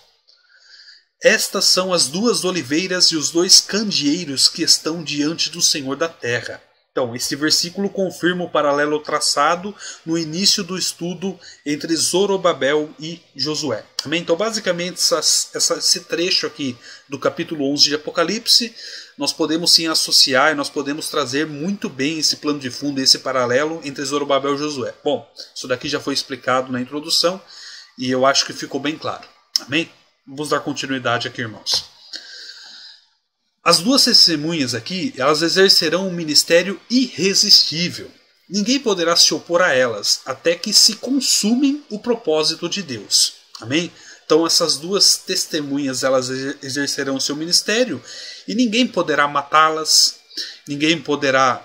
S1: Estas são as duas oliveiras e os dois candeeiros que estão diante do Senhor da terra. Então, esse versículo confirma o paralelo traçado no início do estudo entre Zorobabel e Josué. Amém? Então, basicamente, esse trecho aqui do capítulo 11 de Apocalipse, nós podemos sim associar e nós podemos trazer muito bem esse plano de fundo, esse paralelo entre Zorobabel e Josué. Bom, isso daqui já foi explicado na introdução e eu acho que ficou bem claro. Amém? Vamos dar continuidade aqui, irmãos. As duas testemunhas aqui, elas exercerão um ministério irresistível. Ninguém poderá se opor a elas, até que se consumem o propósito de Deus. Amém? Então essas duas testemunhas, elas exercerão o seu ministério, e ninguém poderá matá-las, ninguém poderá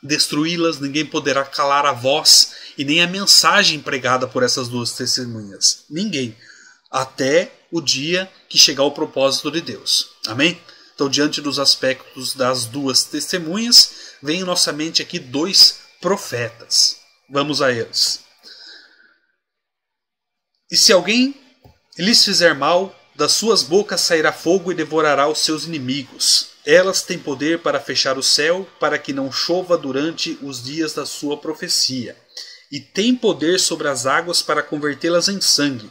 S1: destruí-las, ninguém poderá calar a voz, e nem a mensagem pregada por essas duas testemunhas. Ninguém. Até o dia que chegar o propósito de Deus. Amém? Então, diante dos aspectos das duas testemunhas, vem em nossa mente aqui dois profetas. Vamos a eles. E se alguém lhes fizer mal, das suas bocas sairá fogo e devorará os seus inimigos. Elas têm poder para fechar o céu, para que não chova durante os dias da sua profecia. E têm poder sobre as águas para convertê-las em sangue,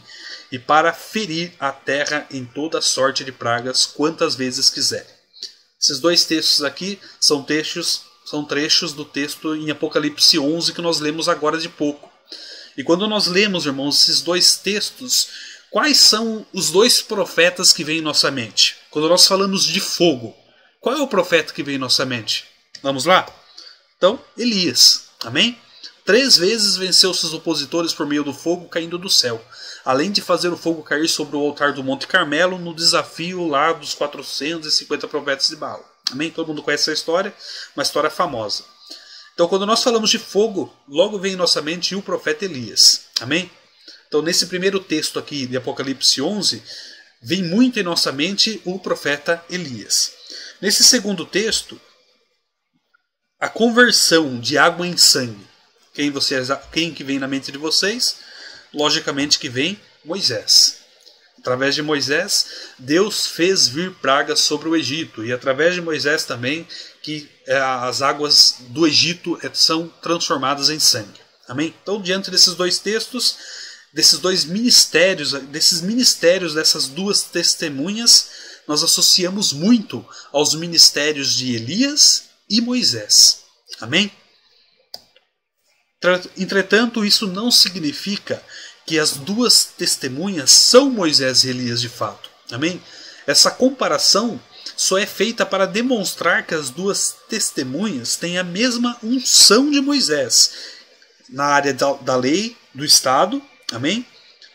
S1: e para ferir a terra em toda sorte de pragas, quantas vezes quiserem. Esses dois textos aqui são trechos do texto em Apocalipse 11 que nós lemos agora de pouco. E quando nós lemos, irmãos, esses dois textos, quais são os dois profetas que vêm em nossa mente? Quando nós falamos de fogo, qual é o profeta que vem em nossa mente? Vamos lá? Então, Elias. Amém? 3 vezes venceu seus opositores por meio do fogo caindo do céu, além de fazer o fogo cair sobre o altar do Monte Carmelo no desafio lá dos 450 profetas de Baal. Amém? Todo mundo conhece essa história, uma história famosa. Então, quando nós falamos de fogo, logo vem em nossa mente o profeta Elias. Amém? Então, nesse primeiro texto aqui de Apocalipse 11, vem muito em nossa mente o profeta Elias. Nesse segundo texto, a conversão de água em sangue. Quem que vem na mente de vocês? Logicamente que vem Moisés. Através de Moisés, Deus fez vir pragas sobre o Egito. E através de Moisés também, que as águas do Egito são transformadas em sangue. Amém? Então, diante desses dois textos, desses ministérios dessas duas testemunhas, nós associamos muito aos ministérios de Elias e Moisés. Amém? Entretanto, isso não significa que as duas testemunhas são Moisés e Elias de fato. Amém? Essa comparação só é feita para demonstrar que as duas testemunhas têm a mesma unção de Moisés na área da lei, do Estado, amém?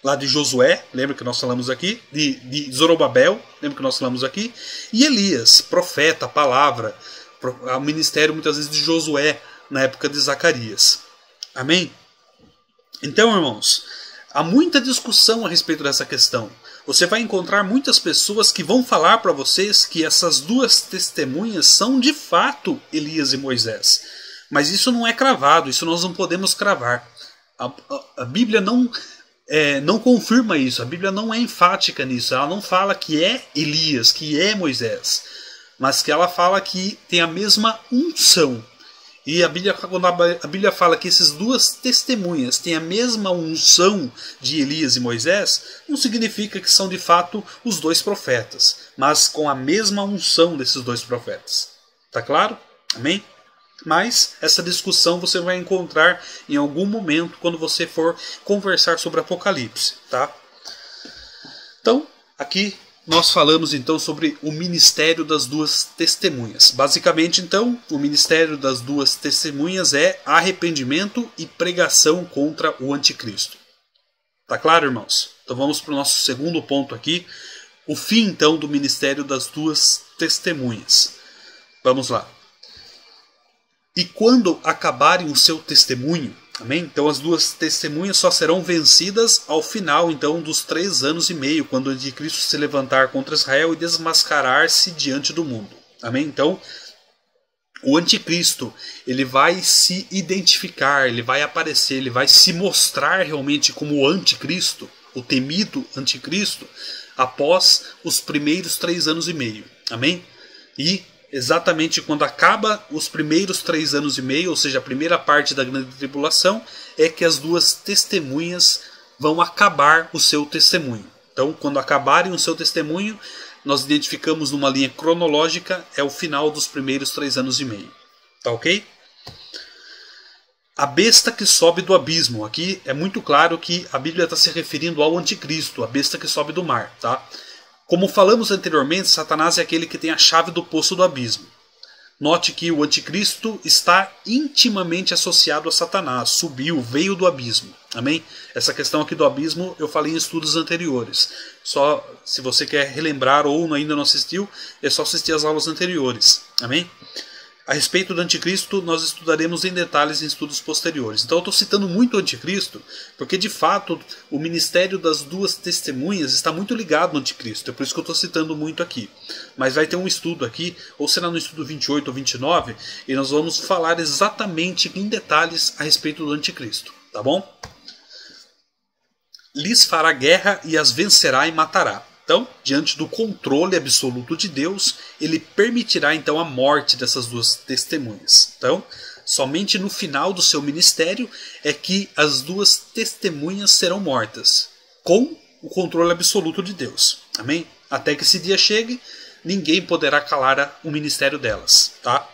S1: Lá de Josué, lembra que nós falamos aqui? De Zorobabel, lembra que nós falamos aqui? E Elias, profeta, palavra, o ministério muitas vezes de Josué, na época de Zacarias. Amém? Então, irmãos, há muita discussão a respeito dessa questão. Você vai encontrar muitas pessoas que vão falar para vocês que essas duas testemunhas são de fato Elias e Moisés. Mas isso não é cravado, isso nós não podemos cravar. A Bíblia não confirma isso, a Bíblia não é enfática nisso. Ela não fala que é Elias, que é Moisés, mas que ela fala que tem a mesma unção. E quando a Bíblia fala que essas duas testemunhas têm a mesma unção de Elias e Moisés, não significa que são de fato os dois profetas, mas com a mesma unção desses dois profetas. Tá claro? Amém? Mas essa discussão você vai encontrar em algum momento quando você for conversar sobre Apocalipse. Tá? Então, aqui nós falamos então sobre o ministério das duas testemunhas. Basicamente, então, o ministério das duas testemunhas é arrependimento e pregação contra o anticristo. Tá claro, irmãos? Então vamos para o nosso segundo ponto aqui. O fim, então, do ministério das duas testemunhas. Vamos lá. E quando acabarem o seu testemunho, amém? Então as duas testemunhas só serão vencidas ao final então dos 3 anos e meio, quando o anticristo se levantar contra Israel e desmascarar-se diante do mundo. Amém? Então o anticristo ele vai se identificar, ele vai aparecer, ele vai se mostrar realmente como o anticristo, o temido anticristo, após os primeiros 3 anos e meio. Amém? E exatamente quando acaba os primeiros 3 anos e meio, ou seja, a primeira parte da grande tribulação, é que as duas testemunhas vão acabar o seu testemunho. Então, quando acabarem o seu testemunho, nós identificamos numa linha cronológica, é o final dos primeiros 3 anos e meio. Tá ok? A besta que sobe do abismo. Aqui é muito claro que a Bíblia está se referindo ao anticristo, a besta que sobe do mar, tá? Como falamos anteriormente, Satanás é aquele que tem a chave do poço do abismo. Note que o anticristo está intimamente associado a Satanás, subiu, veio do abismo. Amém? Essa questão aqui do abismo eu falei em estudos anteriores. Só se você quer relembrar ou ainda não assistiu, é só assistir as aulas anteriores. Amém? A respeito do anticristo, nós estudaremos em detalhes em estudos posteriores. Então eu estou citando muito o anticristo, porque de fato o ministério das duas testemunhas está muito ligado no anticristo. É por isso que eu estou citando muito aqui. Mas vai ter um estudo aqui, ou será no estudo 28 ou 29, e nós vamos falar exatamente em detalhes a respeito do anticristo. Tá bom? Lhes fará guerra e as vencerá e matará. Então, diante do controle absoluto de Deus, ele permitirá então a morte dessas duas testemunhas. Então, somente no final do seu ministério é que as duas testemunhas serão mortas, com o controle absoluto de Deus. Amém? Até que esse dia chegue, ninguém poderá calar o ministério delas. Tá?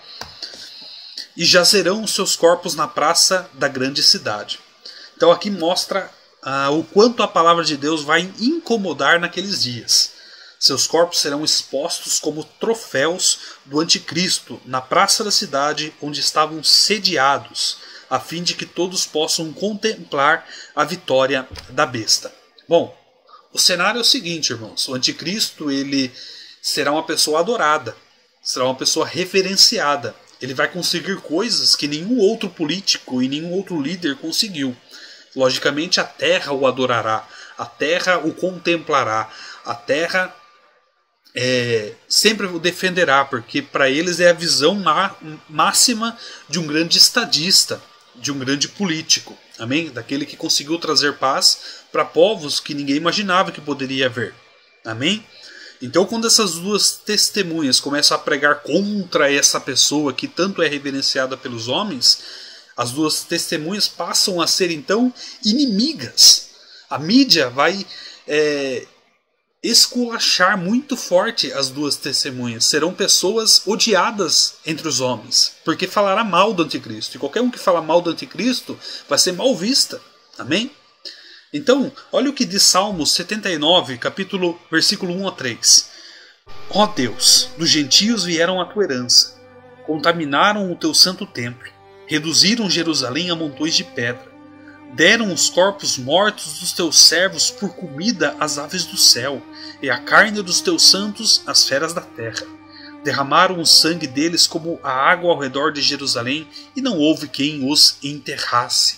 S1: E jazerão os seus corpos na praça da grande cidade. Então aqui mostra o quanto a palavra de Deus vai incomodar naqueles dias. Seus corpos serão expostos como troféus do anticristo na praça da cidade onde estavam sediados, a fim de que todos possam contemplar a vitória da besta. Bom, o cenário é o seguinte, irmãos. O anticristo ele será uma pessoa adorada, será uma pessoa reverenciada. Ele vai conseguir coisas que nenhum outro político e nenhum outro líder conseguiu. Logicamente a terra o adorará, a terra o contemplará, a terra sempre o defenderá, porque para eles é a visão máxima de um grande estadista, de um grande político, amém? Daquele que conseguiu trazer paz para povos que ninguém imaginava que poderia haver, amém? Então quando essas duas testemunhas começam a pregar contra essa pessoa que tanto é reverenciada pelos homens, as duas testemunhas passam a ser então inimigas. A mídia vai esculachar muito forte as duas testemunhas. Serão pessoas odiadas entre os homens, porque falará mal do anticristo. E qualquer um que fala mal do anticristo vai ser mal vista. Amém? Então, olha o que diz Salmos 79, versículo 1 a 3. Ó Deus, dos gentios vieram a tua herança, contaminaram o teu santo templo. Reduziram Jerusalém a montões de pedra. Deram os corpos mortos dos teus servos por comida às aves do céu, e a carne dos teus santos às feras da terra. Derramaram o sangue deles como a água ao redor de Jerusalém, e não houve quem os enterrasse.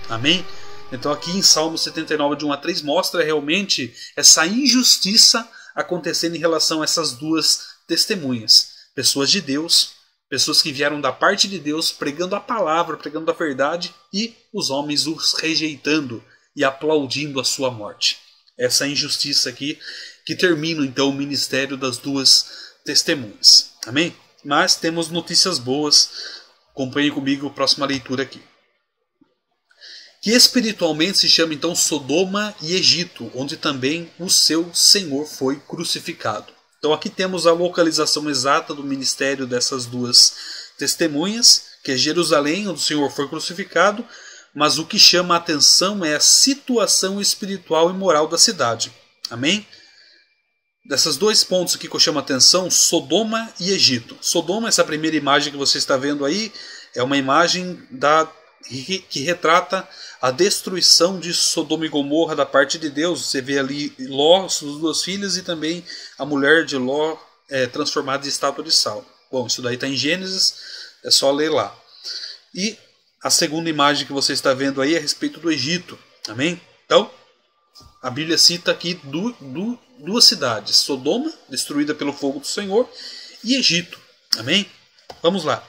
S1: Amém? Então aqui em Salmo 79, de 1 a 3, mostra realmente essa injustiça acontecendo em relação a essas duas testemunhas. Pessoas de Deus, pessoas que vieram da parte de Deus, pregando a palavra, pregando a verdade, e os homens os rejeitando e aplaudindo a sua morte. Essa injustiça aqui que termina então o ministério das duas testemunhas. Amém? Mas temos notícias boas. Acompanhe comigo a próxima leitura aqui. Que espiritualmente se chama então Sodoma e Egito, onde também o seu Senhor foi crucificado. Então aqui temos a localização exata do ministério dessas duas testemunhas, que é Jerusalém, onde o Senhor foi crucificado, mas o que chama a atenção é a situação espiritual e moral da cidade. Amém? Dessas dois pontos aqui que eu chamo a atenção, Sodoma e Egito. Sodoma, essa primeira imagem que você está vendo aí, é uma imagem que retrata a destruição de Sodoma e Gomorra da parte de Deus. Você vê ali Ló, suas duas filhas, e também a mulher de Ló transformada em estátua de sal. Bom, isso daí está em Gênesis, é só ler lá. E a segunda imagem que você está vendo aí é a respeito do Egito. Amém? Então, a Bíblia cita aqui duas cidades: Sodoma, destruída pelo fogo do Senhor, e Egito. Amém? Vamos lá.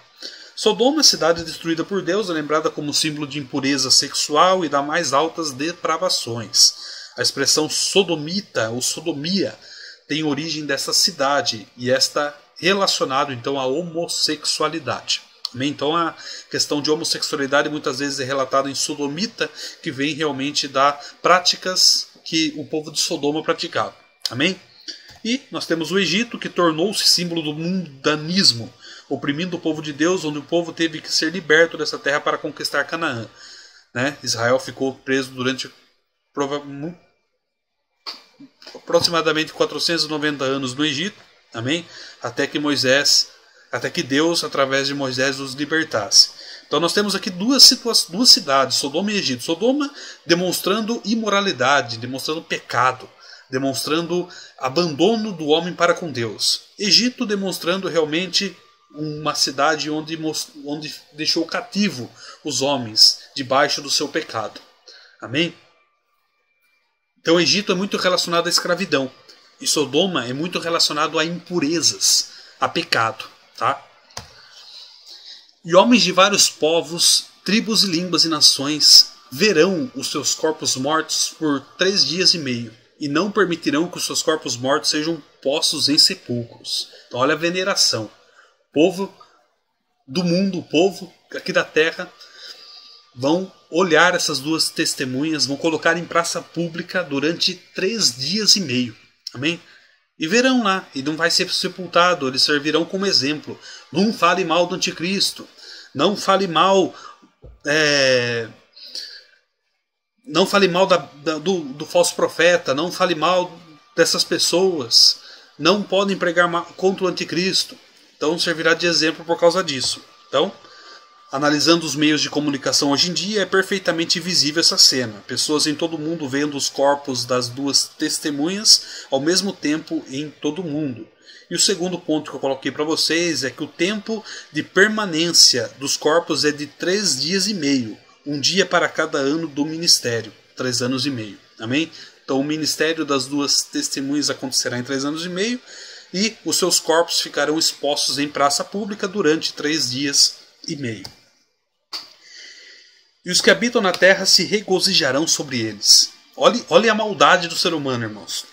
S1: Sodoma, cidade destruída por Deus, é lembrada como símbolo de impureza sexual e das mais altas depravações. A expressão sodomita ou sodomia tem origem dessa cidade e está relacionado então à homossexualidade. Então a questão de homossexualidade muitas vezes é relatada em sodomita, que vem realmente das práticas que o povo de Sodoma praticava. Amém? E nós temos o Egito, que tornou-se símbolo do mundanismo, oprimindo o povo de Deus, onde o povo teve que ser liberto dessa terra para conquistar Canaã. Né? Israel ficou preso durante aproximadamente 490 anos no Egito, amém? Até que Deus, através de Moisés, os libertasse. Então nós temos aqui duas cidades, Sodoma e Egito. Sodoma demonstrando imoralidade, demonstrando pecado, demonstrando abandono do homem para com Deus. Egito demonstrando realmente uma cidade onde deixou cativo os homens debaixo do seu pecado. Amém? Então o Egito é muito relacionado à escravidão. E Sodoma é muito relacionado a impurezas, a pecado. Tá? E homens de vários povos, tribos e línguas e nações verão os seus corpos mortos por 3 dias e meio, e não permitirão que os seus corpos mortos sejam postos em sepulcros. Então olha a veneração. O povo do mundo, o povo aqui da terra, vão olhar essas duas testemunhas, vão colocar em praça pública durante 3 dias e meio. Amém? E verão lá, e não vai ser sepultado, eles servirão como exemplo. Não fale mal do anticristo, não fale mal não fale mal do falso profeta, não fale mal dessas pessoas, não podem pregar contra o anticristo. Então servirá de exemplo por causa disso. Então, analisando os meios de comunicação hoje em dia, é perfeitamente visível essa cena. Pessoas em todo o mundo vendo os corpos das duas testemunhas ao mesmo tempo em todo o mundo. E o segundo ponto que eu coloquei para vocês é que o tempo de permanência dos corpos é de 3 dias e meio. 1 dia para cada ano do ministério. 3 anos e meio. Amém? Então o ministério das duas testemunhas acontecerá em 3 anos e meio. E os seus corpos ficarão expostos em praça pública durante 3 dias e meio. E os que habitam na terra se regozijarão sobre eles. Olhe a maldade do ser humano, irmãos.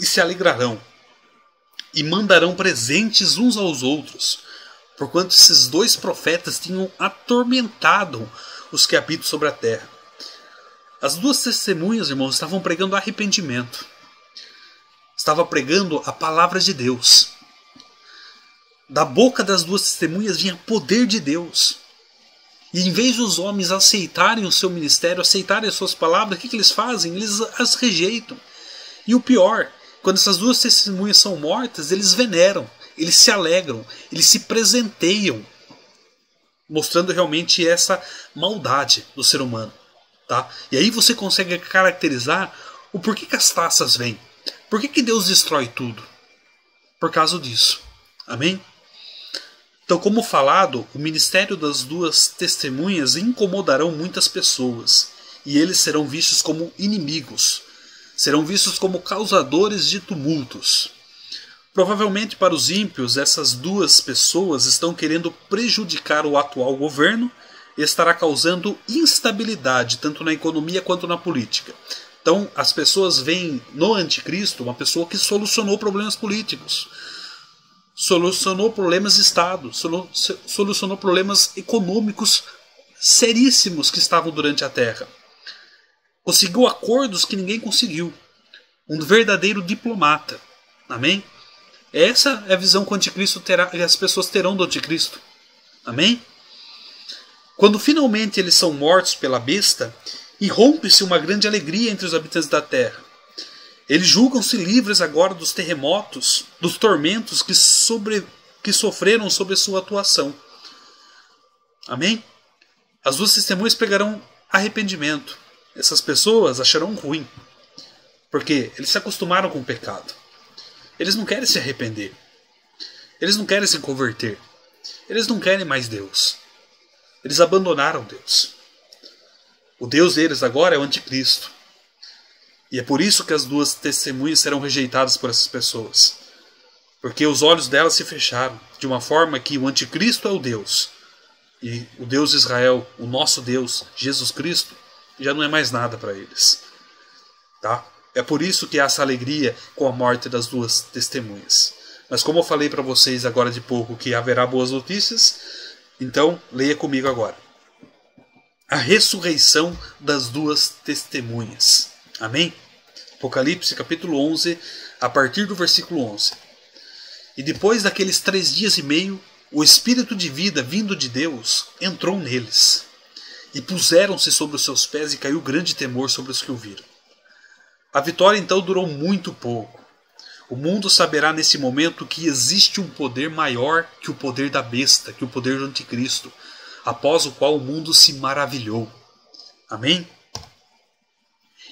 S1: E se alegrarão. E mandarão presentes uns aos outros. Porquanto esses 2 profetas tinham atormentado os que habitam sobre a terra. As duas testemunhas, irmãos, estavam pregando arrependimento. Estava pregando a palavra de Deus. Da boca das duas testemunhas vinha poder de Deus. E em vez dos homens aceitarem o seu ministério, aceitarem as suas palavras, o que eles fazem? Eles as rejeitam. E o pior, quando essas duas testemunhas são mortas, eles veneram, eles se alegram, eles se presenteiam, mostrando realmente essa maldade do ser humano. Tá? E aí você consegue caracterizar o porquê que as taças vêm. Por que Deus destrói tudo? Por causa disso. Amém? Então, como falado, o ministério das duas testemunhas incomodarão muitas pessoas. E eles serão vistos como inimigos. Serão vistos como causadores de tumultos. Provavelmente para os ímpios, essas duas pessoas estão querendo prejudicar o atual governo e estará causando instabilidade tanto na economia quanto na política. Então as pessoas veem no anticristo uma pessoa que solucionou problemas políticos, solucionou problemas de Estado, solucionou problemas econômicos seríssimos que estavam durante a terra. Conseguiu acordos que ninguém conseguiu. Um verdadeiro diplomata. Amém? Essa é a visão que o anticristo terá, que as pessoas terão do anticristo. Amém? Quando finalmente eles são mortos pela besta, irrompe-se uma grande alegria entre os habitantes da terra. Eles julgam-se livres agora dos terremotos, dos tormentos que sofreram sobre sua atuação. Amém? As duas testemunhas pregarão arrependimento. Essas pessoas acharão ruim, porque eles se acostumaram com o pecado. Eles não querem se arrepender. Eles não querem se converter. Eles não querem mais Deus. Eles abandonaram Deus. O Deus deles agora é o anticristo. E é por isso que as duas testemunhas serão rejeitadas por essas pessoas. Porque os olhos delas se fecharam, de uma forma que o anticristo é o Deus. E o Deus de Israel, o nosso Deus, Jesus Cristo, já não é mais nada para eles. Tá? É por isso que há essa alegria com a morte das duas testemunhas. Mas como eu falei para vocês agora de pouco que haverá boas notícias, então leia comigo agora. A ressurreição das duas testemunhas. Amém? Apocalipse capítulo 11, a partir do versículo 11. E depois daqueles 3 dias e meio, o Espírito de vida vindo de Deus entrou neles. E puseram-se sobre os seus pés e caiu grande temor sobre os que o viram. A vitória então durou muito pouco. O mundo saberá nesse momento que existe um poder maior que o poder da besta, que o poder do anticristo, após o qual o mundo se maravilhou. Amém?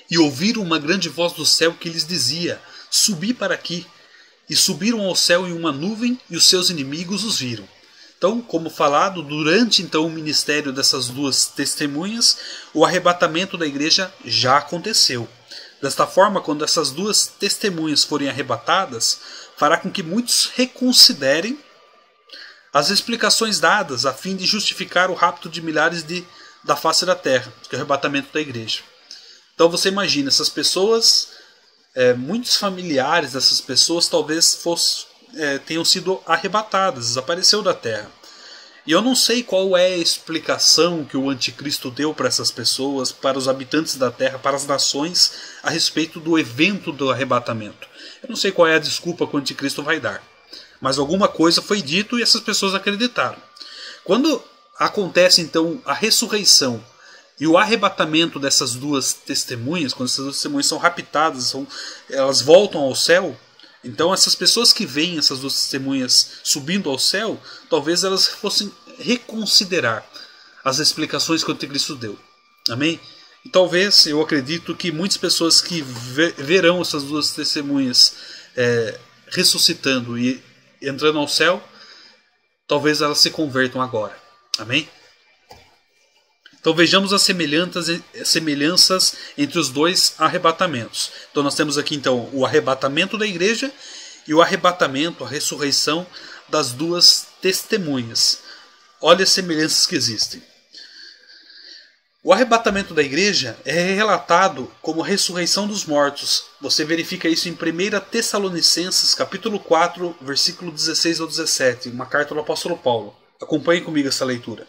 S1: E ouviram uma grande voz do céu que lhes dizia: subi para aqui. E subiram ao céu em uma nuvem, e os seus inimigos os viram. Então, como falado, durante então o ministério dessas duas testemunhas, o arrebatamento da igreja já aconteceu. Desta forma, quando essas duas testemunhas forem arrebatadas, fará com que muitos reconsiderem as explicações dadas a fim de justificar o rapto de milhares da face da terra, que é o arrebatamento da igreja. Então você imagina, essas pessoas, muitos familiares dessas pessoas talvez tenham sido arrebatadas, desapareceu da terra. E eu não sei qual é a explicação que o anticristo deu para essas pessoas, para os habitantes da terra, para as nações, a respeito do evento do arrebatamento. Eu não sei qual é a desculpa que o anticristo vai dar. Mas alguma coisa foi dito e essas pessoas acreditaram. Quando acontece então a ressurreição e o arrebatamento dessas duas testemunhas, quando essas duas testemunhas são raptadas, elas voltam ao céu, então essas pessoas que veem essas duas testemunhas subindo ao céu, talvez elas fossem reconsiderar as explicações que o anticristo deu. Amém? E talvez, eu acredito que muitas pessoas que verão essas duas testemunhas ressuscitando e entrando ao céu, talvez elas se convertam agora. Amém? Então vejamos as semelhanças entre os dois arrebatamentos. Então nós temos aqui então o arrebatamento da igreja e o arrebatamento, a ressurreição das duas testemunhas. Olha as semelhanças que existem. O arrebatamento da igreja é relatado como a ressurreição dos mortos. Você verifica isso em 1 Tessalonicenses, capítulo 4, versículo 16 ao 17, uma carta do apóstolo Paulo. Acompanhe comigo essa leitura.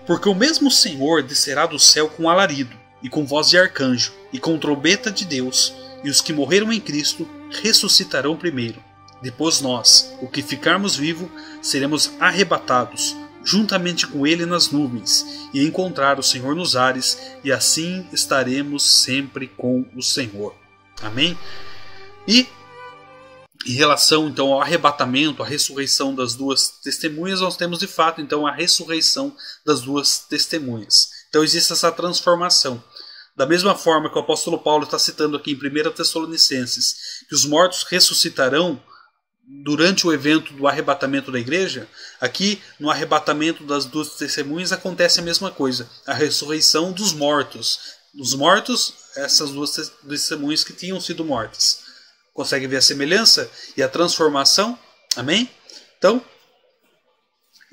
S1: Porque o mesmo Senhor descerá do céu com alarido, e com voz de arcanjo, e com trombeta de Deus, e os que morreram em Cristo ressuscitarão primeiro. Depois nós, o que ficarmos vivos, seremos arrebatados, juntamente com ele nas nuvens, e encontrar o Senhor nos ares, e assim estaremos sempre com o Senhor. Amém? E em relação então ao arrebatamento, a ressurreição das duas testemunhas, nós temos de fato então a ressurreição das duas testemunhas. Então existe essa transformação. Da mesma forma que o apóstolo Paulo está citando aqui em 1 Tessalonicenses, que os mortos ressuscitarão durante o evento do arrebatamento da igreja, aqui no arrebatamento das duas testemunhas acontece a mesma coisa, a ressurreição dos mortos. Os mortos, essas duas testemunhas que tinham sido mortas. Consegue ver a semelhança e a transformação? Amém? Então,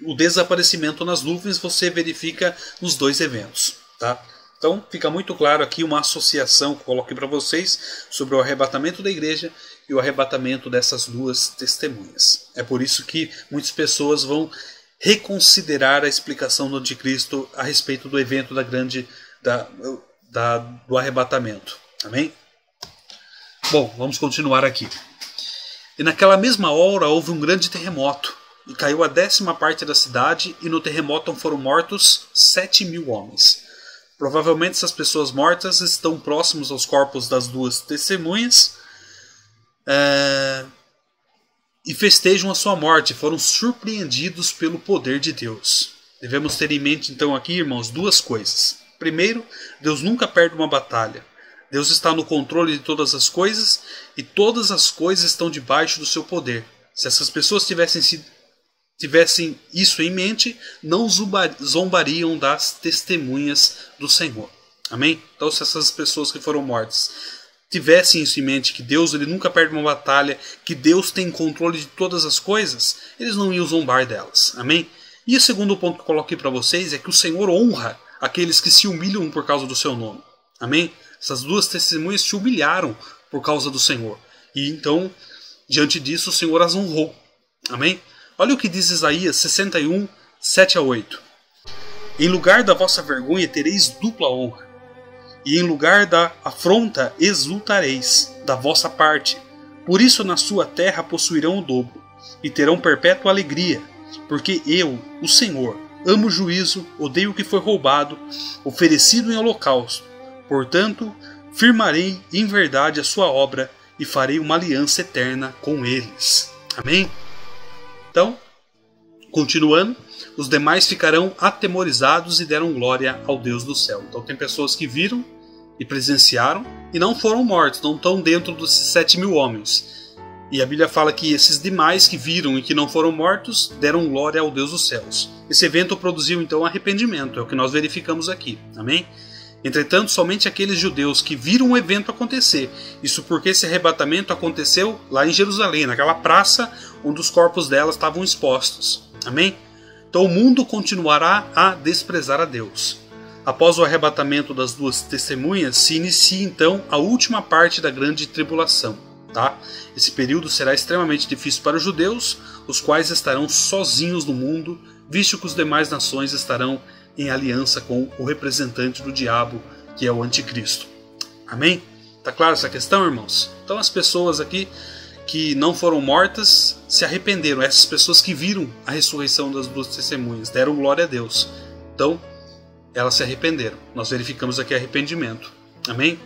S1: o desaparecimento nas nuvens você verifica nos dois eventos. Tá? Então, fica muito claro aqui uma associação que eu coloquei para vocês sobre o arrebatamento da igreja e o arrebatamento dessas duas testemunhas. É por isso que muitas pessoas vão reconsiderar a explicação do anticristo a respeito do evento do arrebatamento. Amém? Bom, vamos continuar aqui. E naquela mesma hora houve um grande terremoto, e caiu a 10ª parte da cidade, e no terremoto foram mortos 7.000 homens. Provavelmente essas pessoas mortas estão próximos aos corpos das duas testemunhas, e festejam a sua morte, foram surpreendidos pelo poder de Deus. Devemos ter em mente então aqui, irmãos, duas coisas. Primeiro, Deus nunca perde uma batalha. Deus está no controle de todas as coisas e todas as coisas estão debaixo do seu poder. Se essas pessoas tivessem isso em mente, não zombariam das testemunhas do Senhor. Amém? Então, se essas pessoas que foram mortas tivessem isso em mente, que Deus ele nunca perde uma batalha, que Deus tem controle de todas as coisas, eles não iam zombar delas. Amém? E o segundo ponto que eu coloquei para vocês é que o Senhor honra aqueles que se humilham por causa do seu nome. Amém? Essas duas testemunhas se humilharam por causa do Senhor. E então, diante disso, o Senhor as honrou. Amém? Olha o que diz Isaías 61, 7 a 8. Em lugar da vossa vergonha tereis dupla honra, e em lugar da afronta exultareis da vossa parte. Por isso na sua terra possuirão o dobro, e terão perpétua alegria, porque eu, o Senhor, amo o juízo, odeio o que foi roubado, oferecido em holocausto. Portanto, firmarei em verdade a sua obra e farei uma aliança eterna com eles. Amém? Então, continuando, os demais ficarão atemorizados e deram glória ao Deus do céu. Então tem pessoas que viram e presenciaram e não foram mortos, não estão dentro dos 7.000 homens. E a Bíblia fala que esses demais que viram e que não foram mortos deram glória ao Deus dos céus. Esse evento produziu então arrependimento, é o que nós verificamos aqui. Amém? Entretanto, somente aqueles judeus que viram o evento acontecer. Isso porque esse arrebatamento aconteceu lá em Jerusalém, naquela praça onde os corpos delas estavam expostos. Amém? Então o mundo continuará a desprezar a Deus. Após o arrebatamento das duas testemunhas, se inicia então a última parte da grande tribulação. Tá? Esse período será extremamente difícil para os judeus, os quais estarão sozinhos no mundo, visto que as demais nações estarão em aliança com o representante do diabo, que é o anticristo. Amém? Tá claro essa questão, irmãos? Então as pessoas aqui que não foram mortas se arrependeram. Essas pessoas que viram a ressurreição das duas testemunhas deram glória a Deus. Então elas se arrependeram. Nós verificamos aqui arrependimento. Amém?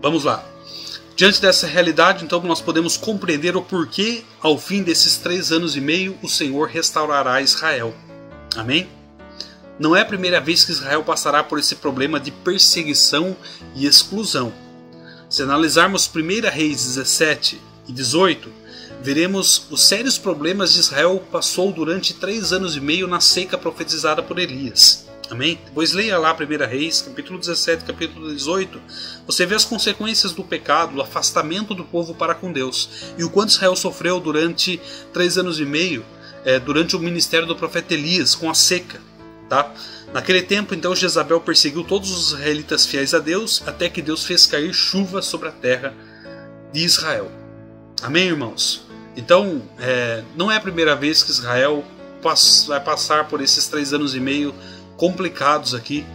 S1: Vamos lá. Diante dessa realidade, então, nós podemos compreender o porquê, ao fim desses 3 anos e meio, o Senhor restaurará Israel. Amém? Não é a primeira vez que Israel passará por esse problema de perseguição e exclusão. Se analisarmos 1 Reis 17 e 18, veremos os sérios problemas que Israel passou durante 3 anos e meio na seca profetizada por Elias. Amém? Depois leia lá 1 Reis, capítulo 17, capítulo 18. Você vê as consequências do pecado, do afastamento do povo para com Deus. E o quanto Israel sofreu durante 3 anos e meio, durante o ministério do profeta Elias, com a seca. Tá? Naquele tempo, então, Jezabel perseguiu todos os israelitas fiéis a Deus, até que Deus fez cair chuva sobre a terra de Israel. Amém, irmãos? Então, não é a primeira vez que Israel vai passar por esses 3 anos e meio complicados aqui,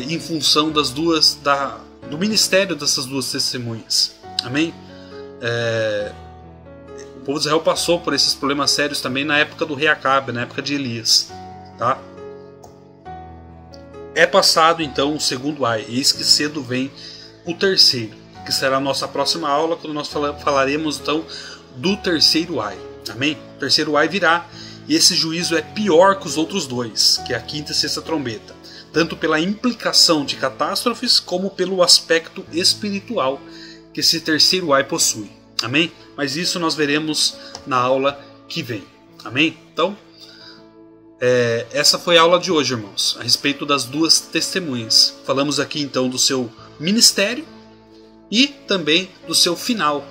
S1: em função do ministério dessas duas testemunhas. Amém? O povo de Israel passou por esses problemas sérios também na época do rei Acabe, na época de Elias. Tá? É passado então o segundo ai, eis que cedo vem o terceiro, que será a nossa próxima aula, quando nós falaremos então do terceiro ai. Amém? O terceiro ai virá. E esse juízo é pior que os outros dois, que é a quinta e sexta trombeta, tanto pela implicação de catástrofes como pelo aspecto espiritual que esse terceiro ai possui. Amém? Mas isso nós veremos na aula que vem. Amém? Então, essa foi a aula de hoje, irmãos, a respeito das duas testemunhas. Falamos aqui então do seu ministério e também do seu final,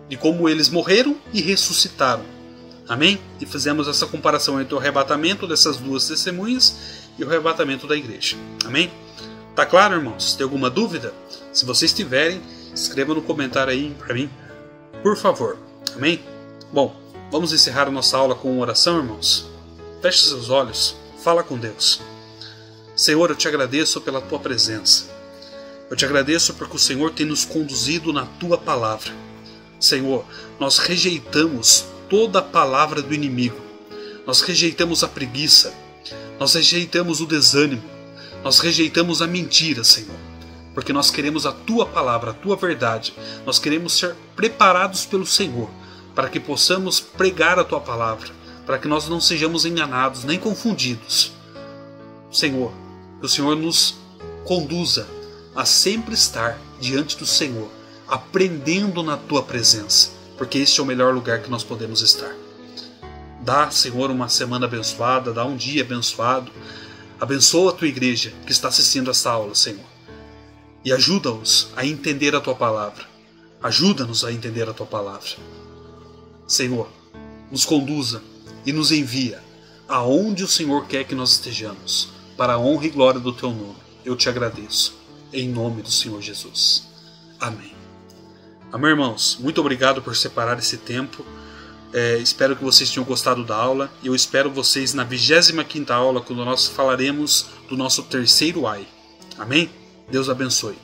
S1: de como eles morreram e ressuscitaram. Amém? E fizemos essa comparação entre o arrebatamento dessas duas testemunhas e o arrebatamento da igreja. Amém? Tá claro, irmãos? Tem alguma dúvida? Se vocês tiverem, escreva no comentário aí para mim, por favor. Amém? Bom, vamos encerrar a nossa aula com uma oração, irmãos? Feche seus olhos, fala com Deus. Senhor, eu te agradeço pela tua presença. Eu te agradeço porque o Senhor tem nos conduzido na tua palavra. Senhor, nós rejeitamos toda a palavra do inimigo. Nós rejeitamos a preguiça, nós rejeitamos o desânimo, nós rejeitamos a mentira, Senhor, porque nós queremos a tua palavra, a tua verdade. Nós queremos ser preparados pelo Senhor para que possamos pregar a tua palavra, para que nós não sejamos enganados nem confundidos. Senhor, que o Senhor nos conduza a sempre estar diante do Senhor, aprendendo na tua presença, porque este é o melhor lugar que nós podemos estar. Dá, Senhor, uma semana abençoada, dá um dia abençoado. Abençoa a tua igreja que está assistindo esta aula, Senhor. E ajuda-os a entender a tua palavra. Ajuda-nos a entender a tua palavra. Senhor, nos conduza e nos envia aonde o Senhor quer que nós estejamos, para a honra e glória do teu nome. Eu te agradeço, em nome do Senhor Jesus. Amém. Amém, irmãos, muito obrigado por separar esse tempo. Espero que vocês tenham gostado da aula. Eu espero vocês na 25ª aula, quando nós falaremos do nosso terceiro ai. Amém? Deus abençoe.